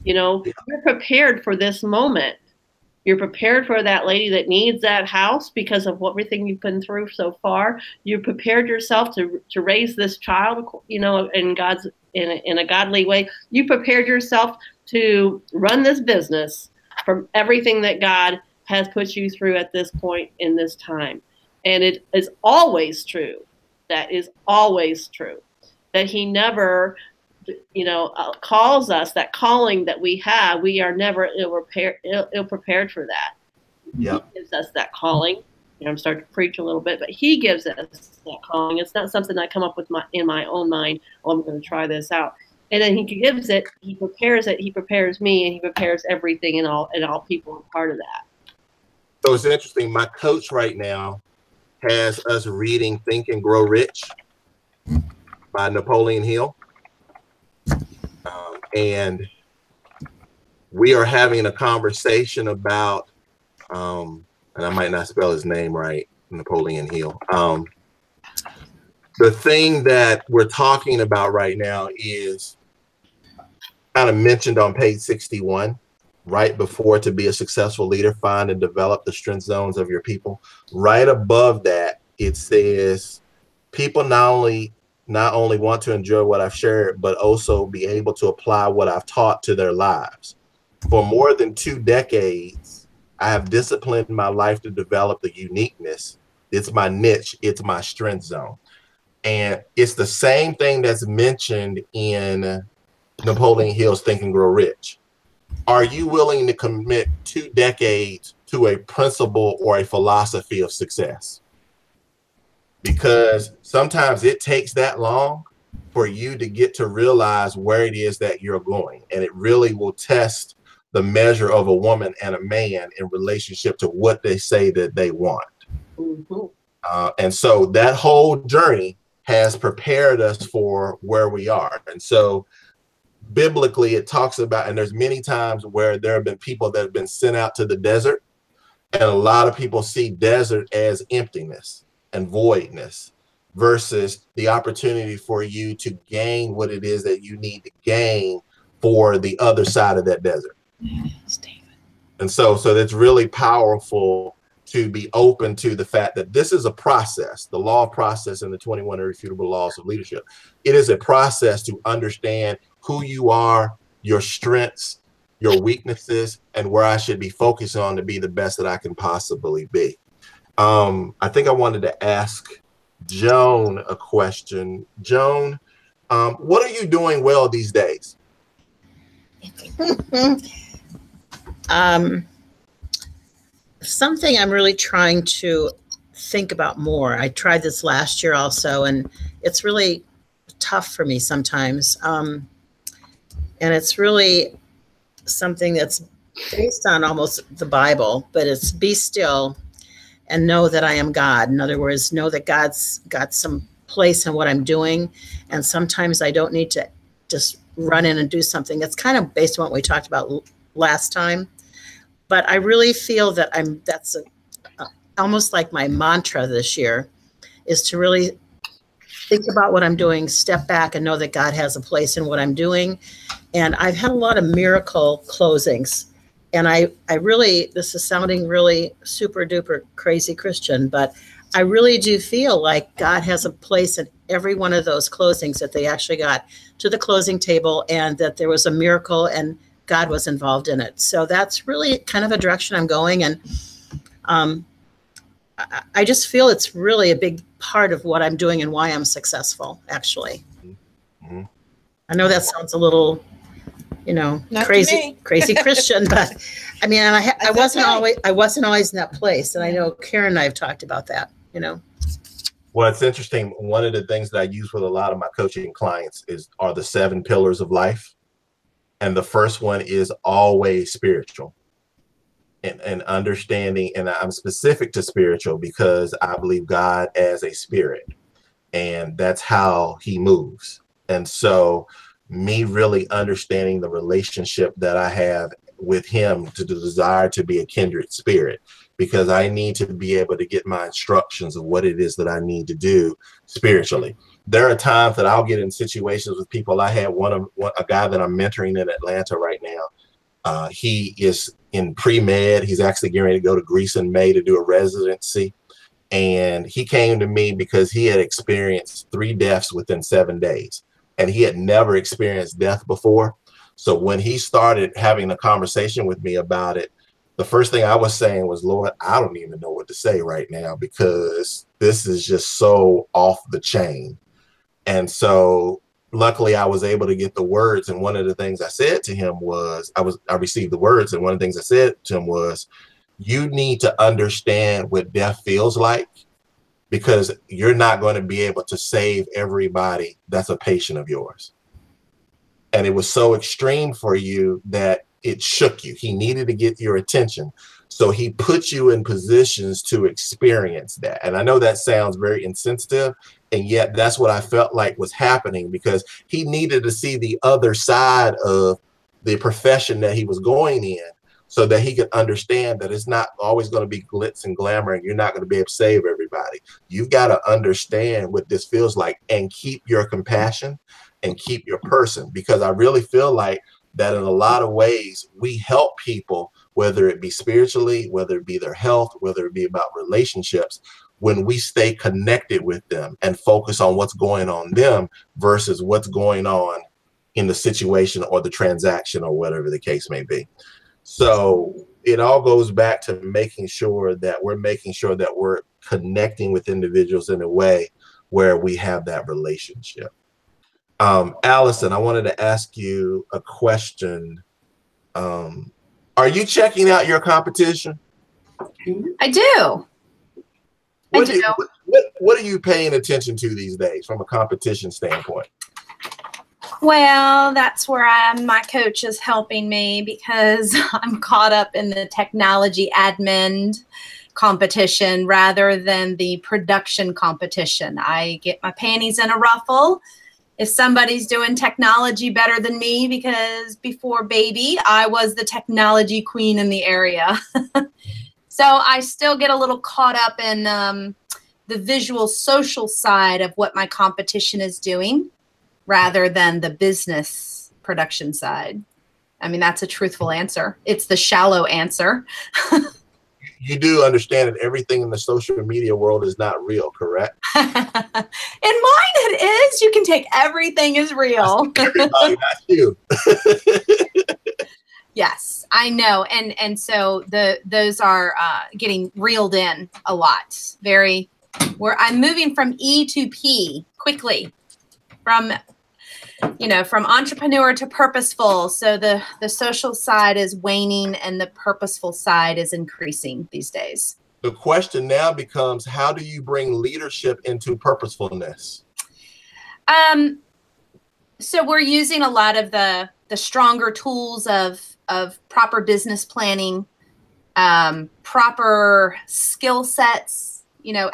You know, you're prepared for this moment. You're prepared for that lady that needs that house because of everything you've been through so far. You prepared yourself to raise this child, you know, in a godly way. You prepared yourself to run this business from everything that God has put you through at this point in this time. And it is always true. That is always true. That he never, you know, calls us, that calling that we have, we are never ill-prepared for that. Yep. He gives us that calling. You know, I'm starting to preach a little bit, but he gives us that calling. It's not something I come up with in my own mind. Oh, I'm going to try this out. And then he gives it, he prepares it, he prepares me, and he prepares everything and all people are part of that. So it's interesting. My coach right now has us reading Think and Grow Rich by Napoleon Hill. And we are having a conversation about, and I might not spell his name right, Napoleon Hill. The thing that we're talking about right now is kind of mentioned on page 61, right before, to be a successful leader, find and develop the strength zones of your people. Right above that, it says, people not only want to enjoy what I've shared, but also be able to apply what I've taught to their lives. For more than 2 decades, I have disciplined my life to develop the uniqueness. It's my niche. It's my strength zone. And it's the same thing that's mentioned in Napoleon Hill's Think and Grow Rich. Are you willing to commit 2 decades to a principle or a philosophy of success? Because sometimes it takes that long for you to get to realize where it is that you're going. And it really will test the measure of a woman and a man in relationship to what they say that they want. Mm-hmm. And so that whole journey has prepared us for where we are. And so biblically, it talks about, and there's many times where there have been people that have been sent out to the desert, and a lot of people see desert as emptiness and voidness versus the opportunity for you to gain what it is that you need to gain for the other side of that desert. Yes, David. And so that's really powerful to be open to the fact that this is a process, the law of process and the 21 irrefutable laws of leadership. It is a process to understand who you are, your strengths, your weaknesses, and where I should be focused on to be the best that I can possibly be. I think I wanted to ask Joan a question. Joan, what are you doing well these days? Something I'm really trying to think about more. I tried this last year also, and it's really tough for me sometimes. And it's really something that's based on almost the Bible, but it's be still and know that I am God. In other words, know that God's got some place in what I'm doing. And sometimes I don't need to just run in and do something. It's kind of based on what we talked about last time. But I really feel that that's almost like my mantra this year, is to really think about what I'm doing, step back and know that God has a place in what I'm doing. And I've had a lot of miracle closings. And I really, this is sounding really super duper crazy Christian, but I really do feel like God has a place in every one of those closings, that they actually got to the closing table and that there was a miracle and God was involved in it. So that's really kind of a direction I'm going. And I just feel it's really a big part of what I'm doing and why I'm successful, actually. Mm-hmm. I know that sounds a little, Not crazy Christian, but I mean, I wasn't always in that place. And I know Karen and I have talked about that, Well, it's interesting. One of the things that I use with a lot of my coaching clients are the 7 pillars of life. And the first one is always spiritual and understanding. And I'm specific to spiritual because I believe God as a spirit, and that's how he moves. And so me really understanding the relationship that I have with him, to the desire to be a kindred spirit, because I need to be able to get my instructions of what it is that I need to do spiritually. There are times that I'll get in situations with people. I had a guy that I'm mentoring in Atlanta right now. He is in pre-med. He's actually getting ready to go to Greece in May to do a residency. And he came to me because he had experienced 3 deaths within 7 days. And he had never experienced death before. So when he started having a conversation with me about it, the first thing I was saying was, Lord, I don't even know what to say right now, because this is just so off the chain. And so luckily I was able to get the words. And one of the things I said to him was, I received the words. And one of the things I said to him was, you need to understand what death feels like, because you're not going to be able to save everybody that's a patient of yours. And it was so extreme for you that it shook you. He needed to get your attention. So he put you in positions to experience that. And I know that sounds very insensitive, and yet that's what I felt like was happening, because he needed to see the other side of the profession that he was going in, so that he could understand that it's not always going to be glitz and glamour, and you're not going to be able to save everybody. You've got to understand what this feels like and keep your compassion and keep your person, because I really feel like that in a lot of ways we help people, whether it be spiritually, whether it be their health, whether it be about relationships, when we stay connected with them and focus on what's going on them versus what's going on in the situation or the transaction or whatever the case may be. So it all goes back to making sure that we're connecting with individuals in a way where we have that relationship. Allison, I wanted to ask you a question. Are you checking out your competition? I do. What are you paying attention to these days from a competition standpoint? Well, that's where my coach is helping me, because I'm caught up in the technology admin competition rather than the production competition. I get my panties in a ruffle if somebody's doing technology better than me, because before baby, I was the technology queen in the area. So I still get a little caught up in the visual social side of what my competition is doing, rather than the business production side. I mean, that's a truthful answer. It's the shallow answer. You do understand that everything in the social media world is not real, correct? In mine it is. You can take everything as real. Everybody, not you. Yes, I know. And so those are getting reeled in a lot. Where I'm moving from E to P quickly, from entrepreneur to purposeful. So the social side is waning and the purposeful side is increasing these days. The question now becomes, how do you bring leadership into purposefulness? So we're using a lot of the stronger tools of proper business planning, proper skill sets,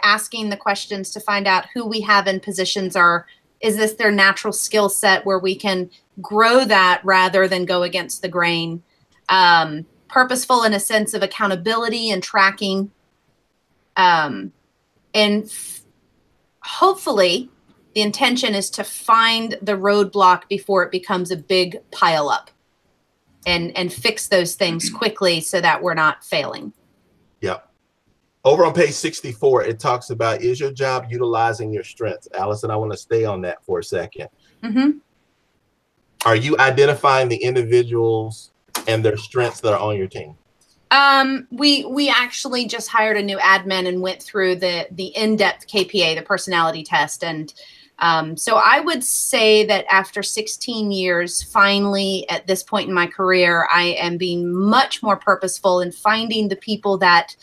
asking the questions to find out who we have in positions is this their natural skill set where we can grow that rather than go against the grain? Purposeful in a sense of accountability and tracking. Hopefully the intention is to find the roadblock before it becomes a big pile up and fix those things quickly so that we're not failing. Yeah. Over on page 64, it talks about, is your job utilizing your strengths? Allison, I want to stay on that for a second. Mm-hmm. Are you identifying the individuals and their strengths that are on your team? We actually just hired a new admin and went through the in-depth KPA, the personality test. And so I would say that after 16 years, finally, at this point in my career, I am being much more purposeful in finding the people that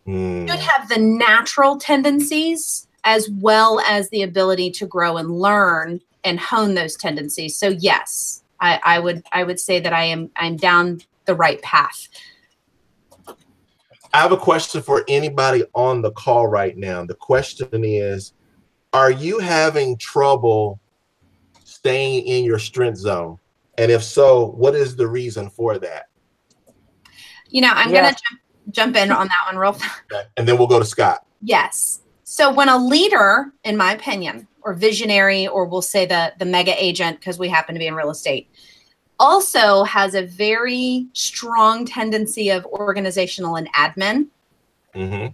should have the natural tendencies as well as the ability to grow and learn and hone those tendencies. So yes, I would say that I'm down the right path. I have a question for anybody on the call right now. The question is, are you having trouble staying in your strength zone? And if so, what is the reason for that? You know, I'm going to jump in on that one real fast. Okay. And then we'll go to Scott. Yes. So when a leader, in my opinion, or visionary, or we'll say the mega agent, because we happen to be in real estate, also has a very strong tendency of organizational and admin. Mm-hmm.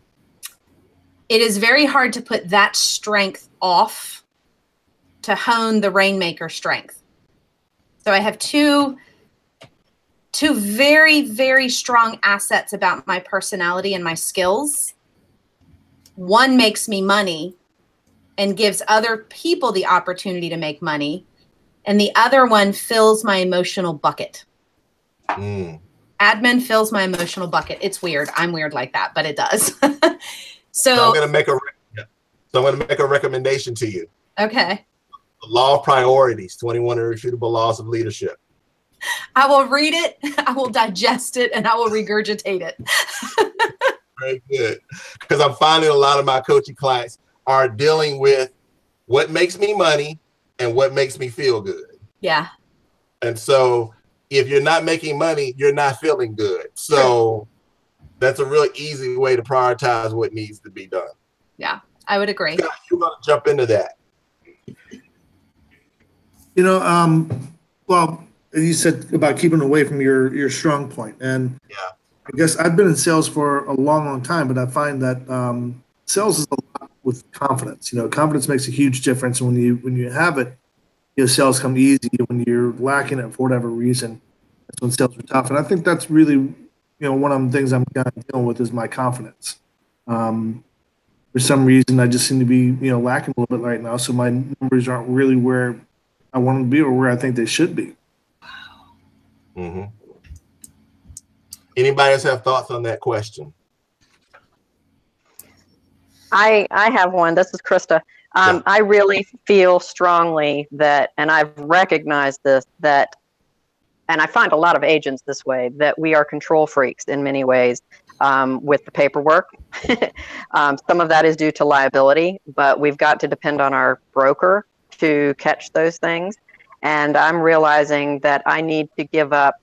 It is very hard to put that strength off to hone the rainmaker strength. So I have two very, very strong assets about my personality and my skills. One makes me money and gives other people the opportunity to make money. And the other one fills my emotional bucket. Admin fills my emotional bucket. It's weird. I'm weird like that, but it does. So I'm going to make a recommendation to you. Okay. The Law of Priorities, 21 Irrefutable Laws of Leadership. I will read it, I will digest it, and I will regurgitate it. Very good. Because I'm finding a lot of my coaching clients are dealing with what makes me money and what makes me feel good. Yeah. And so if you're not making money, you're not feeling good. So that's a real easy way to prioritize what needs to be done. Yeah, I would agree. Scott, you're going to jump into that. You know, well, you said about keeping away from your strong point. And yeah, I guess I've been in sales for a long, long time, but I find that sales is a lot with confidence. You know, confidence makes a huge difference. And when you have it, you know, sales come easy. When you're lacking it for whatever reason, that's when sales are tough. And I think that's really, you know, one of the things I'm kind of dealing with is my confidence. For some reason, I just seem to be, you know, lacking a little bit right now. So my numbers aren't really where I want them to be or where I think they should be. Mm-hmm. Anybody else have thoughts on that question? I have one. This is Krista. Yeah. I really feel strongly that, and I've recognized this, that, and I find a lot of agents this way, that we are control freaks in many ways with the paperwork. Some of that is due to liability, but we've got to depend on our broker to catch those things. And I'm realizing that I need to give up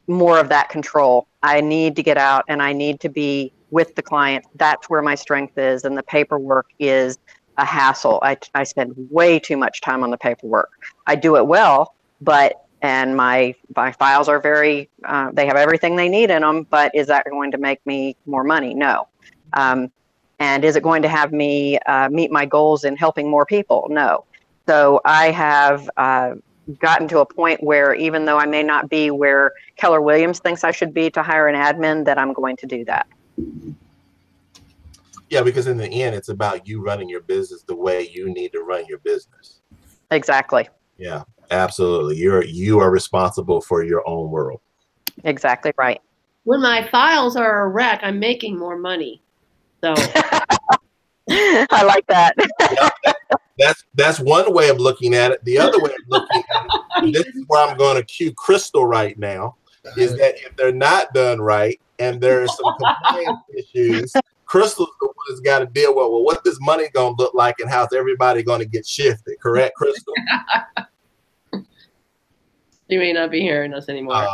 more of that control. I need to get out and I need to be with the client. That's where my strength is. And the paperwork is a hassle. I spend way too much time on the paperwork. I do it well, and my files are very, they have everything they need in them, but is that going to make me more money? No. And is it going to have me meet my goals in helping more people? No. So I have gotten to a point where even though I may not be where Keller Williams thinks I should be to hire an admin, that I'm going to do that. Yeah, because in the end, it's about you running your business the way you need to run your business. Exactly. Yeah, absolutely. You are responsible for your own world. Exactly right. When my files are a wreck, I'm making more money. So I like that. Yeah, that's one way of looking at it. The other way of looking at it, this is where I'm going to cue Crystal right now, is that if they're not done right and there are some compliance issues, Crystal's the one that's got to deal with, well, what this money going to look like and how's everybody going to get shifted. Correct, Crystal? You may not be hearing us anymore.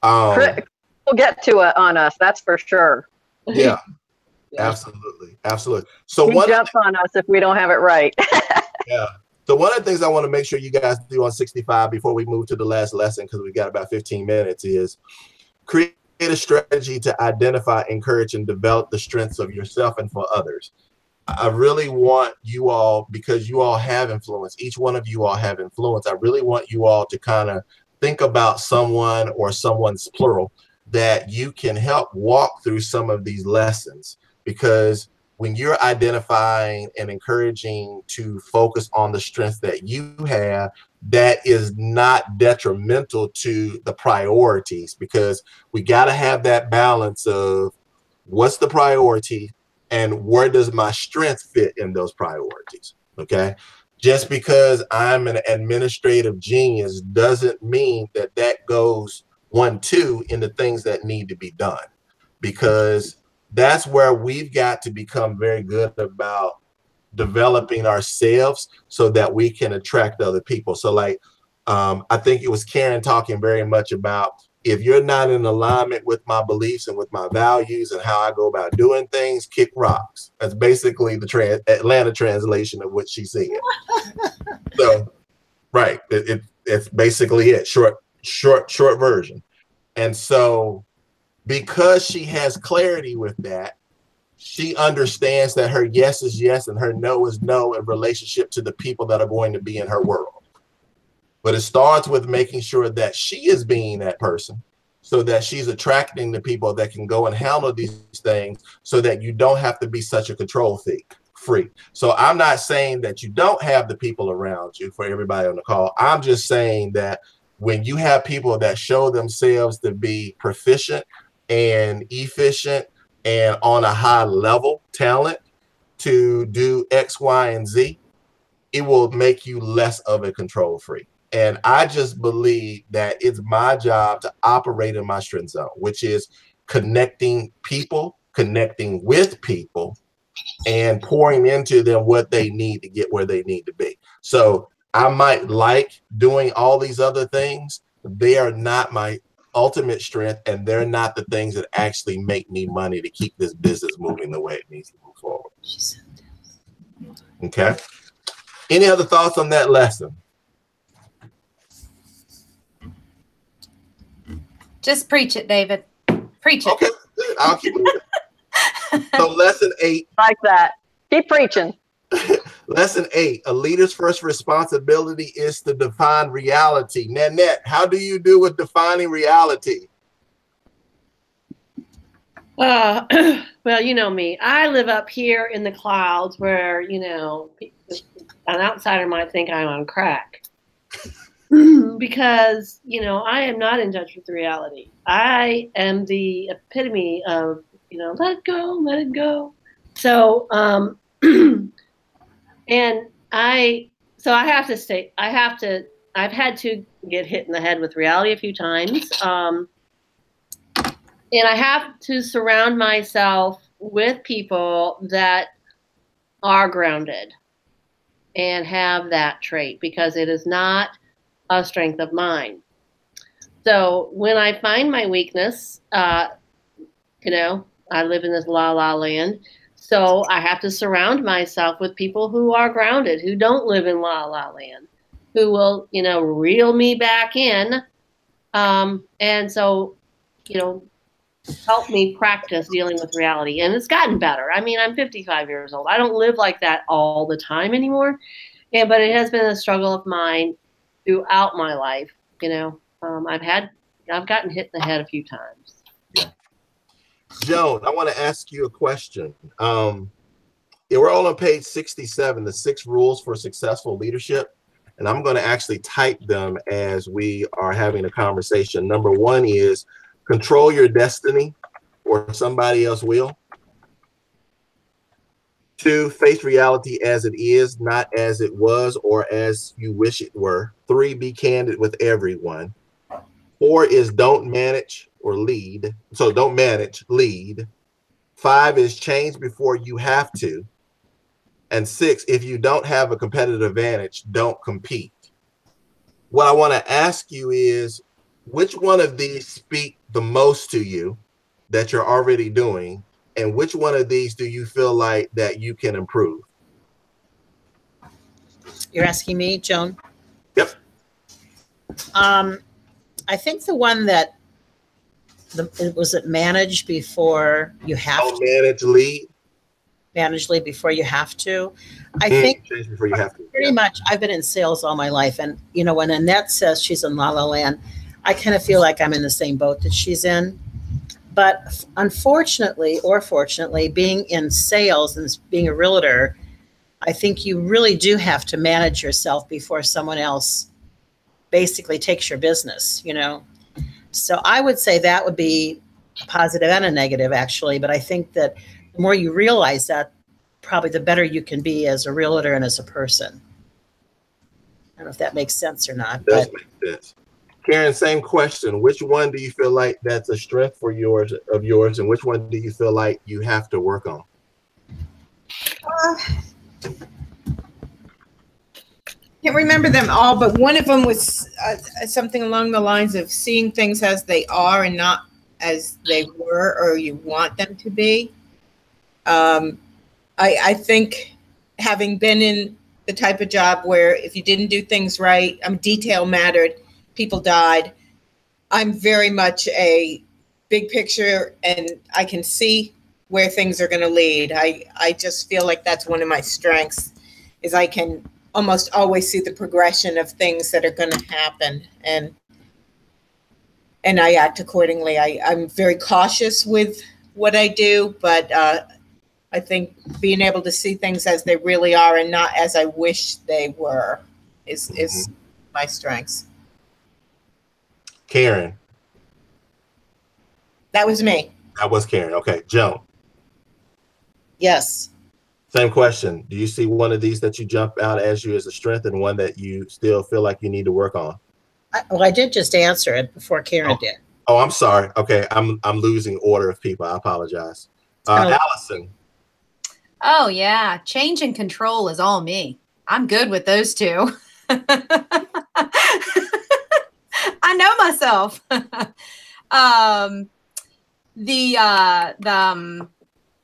We'll get to it on us, that's for sure. Yeah, absolutely. Absolutely. So he jumps on us if we don't have it right. Yeah. So one of the things I want to make sure you guys do on 65 before we move to the last lesson, because we've got about 15 minutes, is create a strategy to identify, encourage, and develop the strengths of yourself and for others. I really want you all, because you all have influence, each one of you all have influence. I really want you all to kind of think about someone or someone's plural that you can help walk through some of these lessons, because when you're identifying and encouraging to focus on the strengths that you have, that is not detrimental to the priorities, because we got to have that balance of what's the priority and where does my strength fit in those priorities. Okay. Just because I'm an administrative genius doesn't mean that that goes 1-2 in the things that need to be done, because that's where we've got to become very good about developing ourselves so that we can attract other people. So like, I think it was Karen talking very much about, if you're not in alignment with my beliefs and with my values and how I go about doing things, kick rocks. That's basically the Atlanta translation of what she said. So, right. It's basically it. Short version. And so, because she has clarity with that, she understands that her yes is yes and her no is no in relationship to the people that are going to be in her world. But it starts with making sure that she is being that person, so that she's attracting the people that can go and handle these things, so that you don't have to be such a control freak. So I'm not saying that you don't have the people around you, for everybody on the call. I'm just saying that when you have people that show themselves to be proficient and efficient and on a high level talent to do X, Y, and Z, it will make you less of a control freak. And I just believe that it's my job to operate in my strength zone, which is connecting people, connecting with people, and pouring into them what they need to get where they need to be. So I might like doing all these other things. They are not my ultimate strength, and they're not the things that actually make me money to keep this business moving the way it needs to move forward. Okay. Any other thoughts on that lesson? Just preach it, David. Preach it. Okay, I'll keep moving. So lesson 8. Like that. Keep preaching. Lesson 8, a leader's first responsibility is to define reality. Nanette, how do you do with defining reality? Well, you know me. I live up here in the clouds where, an outsider might think I'm on crack. Because, I am not in touch with reality. I am the epitome of, let go, let it go. So, and I have to say, I've had to get hit in the head with reality a few times. And I have to surround myself with people that are grounded and have that trait, because it is not a strength of mine. So when I find my weakness, I live in this la-la land. So I have to surround myself with people who are grounded, who don't live in la-la land, who will, reel me back in. And so, help me practice dealing with reality. And it's gotten better. I mean, I'm 55 years old. I don't live like that all the time anymore. But it has been a struggle of mine throughout my life. I've gotten hit in the head a few times. Yeah. Joan, I want to ask you a question. We're all on page 67, the 6 rules for successful leadership. And I'm going to actually type them as we are having a conversation. Number 1 is control your destiny, or somebody else will. 2, face reality as it is, not as it was or as you wish it were. 3, be candid with everyone. 4 is don't manage or lead. So don't manage, lead. 5 is change before you have to. And 6, if you don't have a competitive advantage, don't compete. What I want to ask you is, which one of these speak the most to you that you're already doing? And which one of these do you feel like that you can improve? You're asking me, Joan? Yep. I think the one that was it manage before you have to. Manage, lead. Manage, lead before you have to. I think change before you have to. Pretty much. I've been in sales all my life, and when Annette says she's in La La Land, I kind of feel like I'm in the same boat that she's in. But unfortunately, or fortunately, being in sales and being a realtor, I think you really do have to manage yourself before someone else basically takes your business, you know? So I would say that would be a positive and a negative, actually. But I think that the more you realize that, probably the better you can be as a realtor and as a person. I don't know if that makes sense or not. It does make sense. Karen, same question. Which one do you feel like that's a strength for yours, and which one do you feel like you have to work on? Can't remember them all, but one of them was something along the lines of seeing things as they are and not as they were or you want them to be. I think having been in the type of job where if you didn't do things right, detail mattered, people died. I'm very much a big picture, and I can see where things are going to lead. I just feel like that's one of my strengths, is I can almost always see the progression of things that are going to happen, and I act accordingly. I'm very cautious with what I do, but I think being able to see things as they really are and not as I wish they were is my strengths. Karen. That was me. That was Karen. Okay. Joan. Yes. Same question. Do you see one of these that you jump out as you as a strength and one that you still feel like you need to work on? I did just answer it before Karen did. Oh, I'm sorry. Okay. I'm losing order of people. I apologize. Allison. Oh, yeah. Change and control is all me. I'm good with those two. I know myself.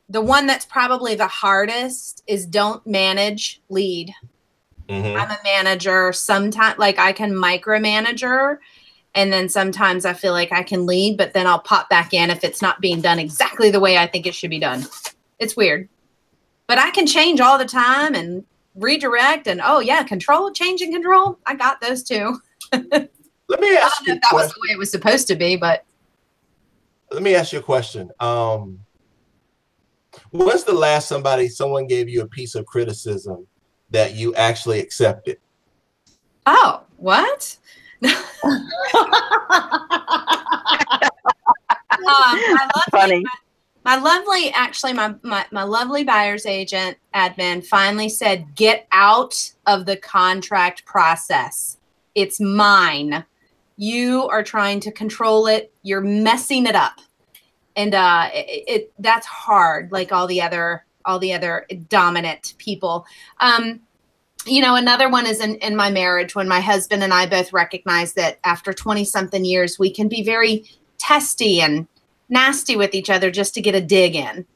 The one that's probably the hardest is don't manage, lead. I'm a manager. Sometimes, like, I can micromanager, and then sometimes I feel like I can lead, but then I'll pop back in if it's not being done exactly the way I think it should be done. It's weird. But I can change all the time and redirect, and change and control. I got those two. Let me ask you a question. That was the way it was supposed to be, but let me ask you a question. When's the last someone gave you a piece of criticism that you actually accepted? Oh, what? Funny. My lovely buyer's agent admin finally said, get out of the contract process. It's mine. You are trying to control it. You're messing it up. And that's hard, like all the other dominant people. Another one is in my marriage, when my husband and I both recognize that after 20-something years, we can be very testy and nasty with each other just to get a dig in.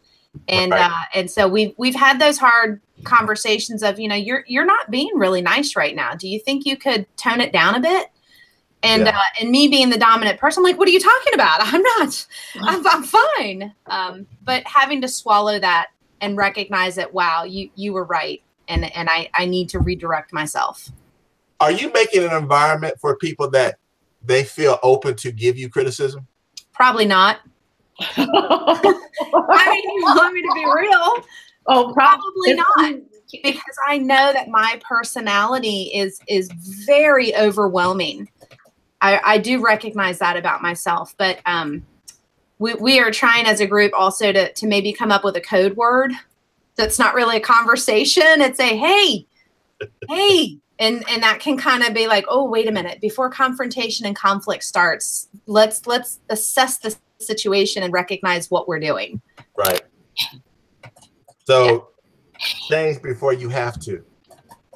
And and so we've had those hard conversations of, you're not being really nice right now. Do you think you could tone it down a bit? And and me being the dominant person, I'm like, what are you talking about? I'm not. I'm fine. But having to swallow that and recognize that, wow, you were right, and I need to redirect myself. Are you making an environment for people that they feel open to give you criticism? Probably not. I mean, you want me to be real? Oh, probably not. Because I know that my personality is very overwhelming. I do recognize that about myself, but we are trying as a group also to maybe come up with a code word that's not really a conversation. It's a hey, and that can kind of be like, oh, wait a minute, before confrontation and conflict starts, let's assess the situation and recognize what we're doing. Right. So change before you have to.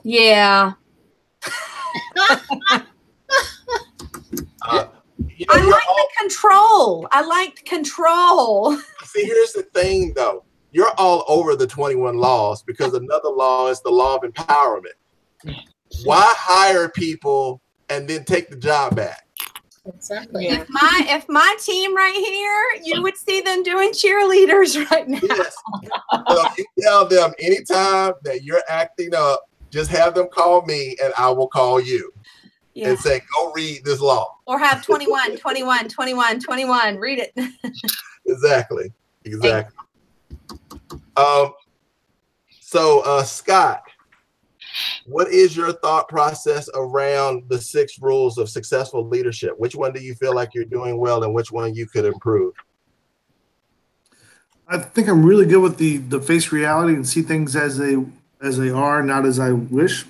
Yeah. I like control. See, here's the thing, though. You're all over the 21 laws because another law is the law of empowerment. Why hire people and then take the job back? Exactly. If my team right here, you would see them doing cheerleaders right now. Yes. So you tell them anytime that you're acting up, just have them call me and I will call you. And say, go read this law. Or have 21, 21, 21, 21. Read it. Exactly. So Scott, what is your thought process around the 6 rules of successful leadership? Which one do you feel like you're doing well, and which one you could improve? I think I'm really good with the face reality and see things as they are, not as I wish.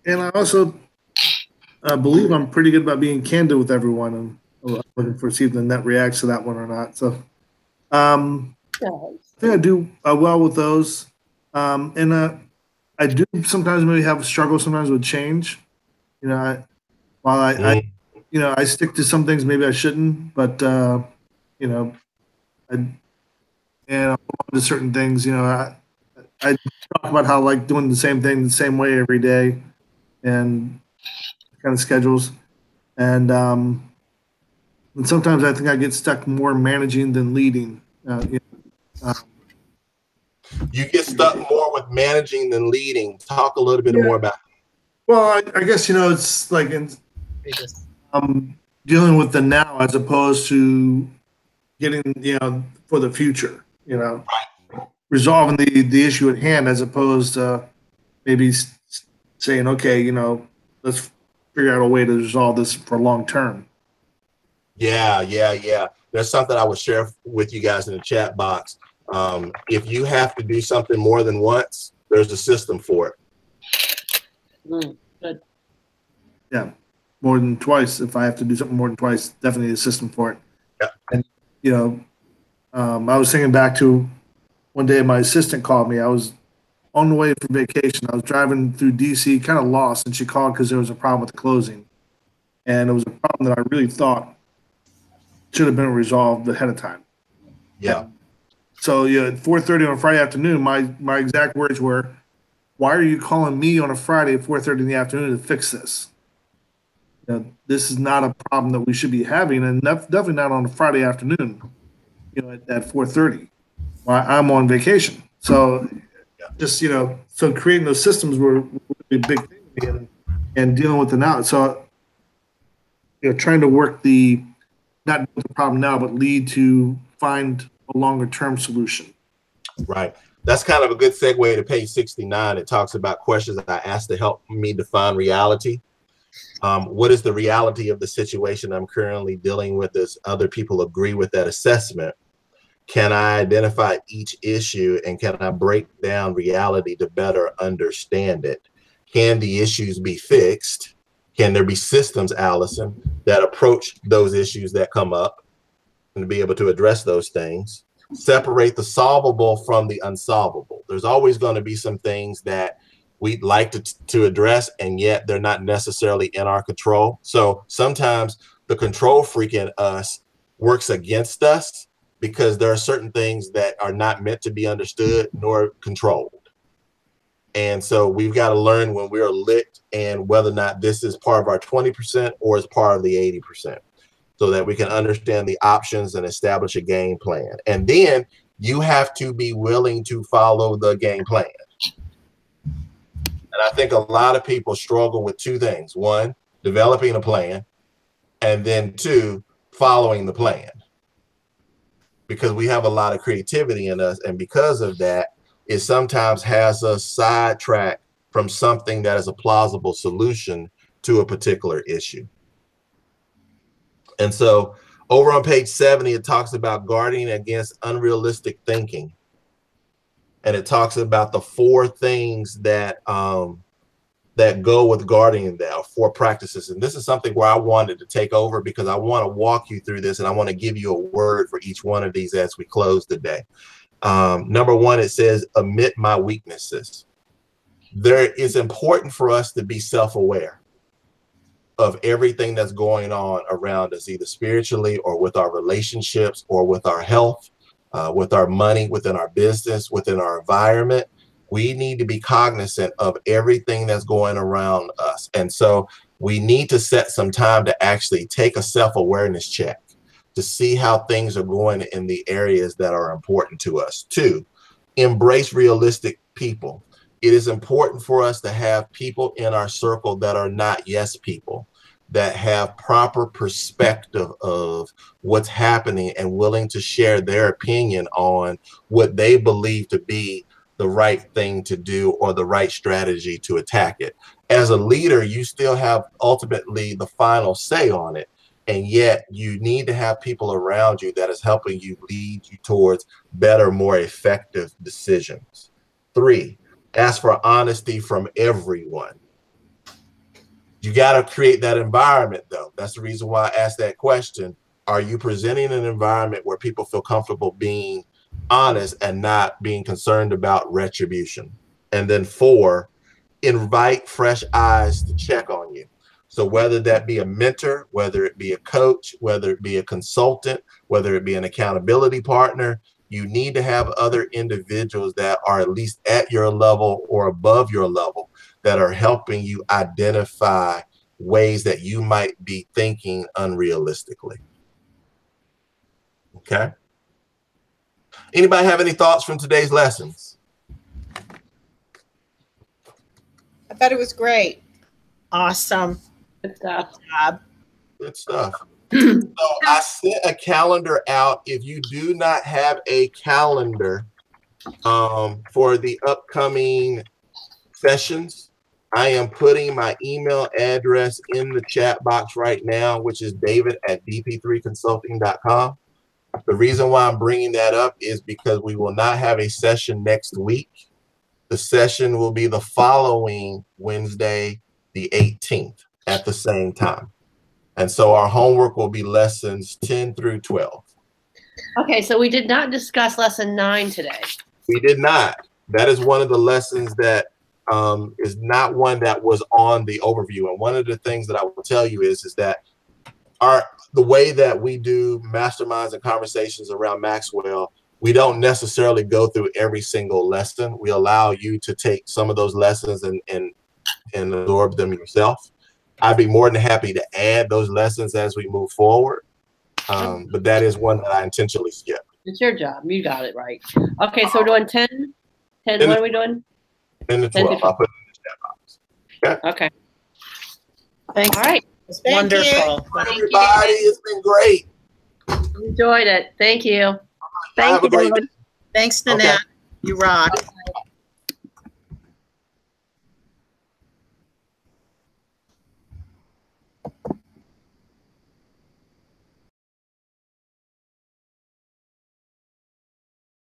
And I also believe I'm pretty good about being candid with everyone, and I'm looking for see if the net reacts to that one or not. So I think I do well with those. And I do sometimes maybe have struggle sometimes with change. You know, I stick to some things maybe I shouldn't, but you know, and I'm on to certain things. I talk about how I like doing the same thing the same way every day, and kind of schedules, and sometimes I think I get stuck more managing than leading. You get stuck more with managing than leading. Talk a little bit more about it. Well, I guess it's like dealing with the now as opposed to getting for the future. Resolving the issue at hand as opposed to maybe saying, okay, let's figure out a way to resolve this for long term. Yeah. There's something I would share with you guys in the chat box. If you have to do something more than once, there's a system for it. Good. Yeah, more than twice. If I have to do something more than twice, definitely a system for it. Yeah. And I was thinking back to one day my assistant called me. I was on the way for vacation. I was driving through DC, kind of lost, and she called because there was a problem with the closing. And it was a problem that I really thought should have been resolved ahead of time. Yeah. So at 4:30 on a Friday afternoon, my exact words were, "Why are you calling me on a Friday at 4:30 in the afternoon to fix this? This is not a problem that we should be having, and definitely not on a Friday afternoon. At 4:30, while I'm on vacation." So, just so creating those systems were really a big thing to me, and dealing with the now. So, trying to work not the problem now, but lead to find a longer term solution. Right. That's kind of a good segue to page 69. It talks about questions I asked to help me define reality. What is the reality of the situation I'm currently dealing with? As other people agree with that assessment? Can I identify each issue, and can I break down reality to better understand it? Can the issues be fixed? Can there be systems, Allison, that approach those issues that come up and to be able to address those things? Separate the solvable from the unsolvable. There's always going to be some things that we'd like to address, and yet they're not necessarily in our control. So sometimes the control freak in us works against us because there are certain things that are not meant to be understood nor controlled. And so we've got to learn when we're licked and whether or not this is part of our 20% or is part of the 80%, so that we can understand the options and establish a game plan. And then you have to be willing to follow the game plan. And I think a lot of people struggle with 2 things. 1, developing a plan, and then 2, following the plan. Because we have a lot of creativity in us, and because of that, it sometimes has us sidetracked from something that is a plausible solution to a particular issue. And so over on page 70, it talks about guarding against unrealistic thinking. And it talks about the 4 things that that go with guarding that, 4 practices. And this is something where I wanted to take over because I want to walk you through this, and I want to give you a word for each one of these as we close today. Number 1, it says, admit my weaknesses. There is important for us to be self-aware of everything that's going on around us, either spiritually or with our relationships or with our health, with our money, within our business, within our environment. We need to be cognizant of everything that's going around us. And so we need to set some time to actually take a self-awareness check to see how things are going in the areas that are important to us. 2, embrace realistic people. It is important for us to have people in our circle that are not yes people, that have proper perspective of what's happening and willing to share their opinion on what they believe to be the right thing to do or the right strategy to attack it. As a leader, you still have ultimately the final say on it. And yet you need to have people around you that is helping you lead you towards better, more effective decisions. 3, ask for honesty from everyone. You got to create that environment, though. That's the reason why I asked that question. Are you presenting an environment where people feel comfortable being honest and not being concerned about retribution? And then 4, invite fresh eyes to check on you. So whether that be a mentor, whether it be a coach, whether it be a consultant, whether it be an accountability partner, you need to have other individuals that are at least at your level or above your level that are helping you identify ways that you might be thinking unrealistically. Okay. Anybody have any thoughts from today's lessons? I thought it was great. Awesome. Good stuff. Good stuff. So I sent a calendar out. If you do not have a calendar for the upcoming sessions, I am putting my email address in the chat box right now, which is david@dp3consulting.com. The reason why I'm bringing that up is because we will not have a session next week. The session will be the following Wednesday, the 18th, at the same time. And so our homework will be lessons 10 through 12. Okay, so we did not discuss lesson 9 today. We did not. That is one of the lessons that is not one that was on the overview. And one of the things that I will tell you is that the way that we do masterminds and conversations around Maxwell, we don't necessarily go through every single lesson. We allow you to take some of those lessons and absorb them yourself. I'd be more than happy to add those lessons as we move forward. But that is one that I intentionally skipped. It's your job. You got it right. Okay, so we're doing 10. 10, what are we doing? 10 to 12. I'll put it in the chat box. Okay. Okay. Thanks. All right. Thank Wonderful. you. Everybody, it's been great. Enjoyed it. Thank you. Thank you, David. Thanks, Nanette. Okay. You rock.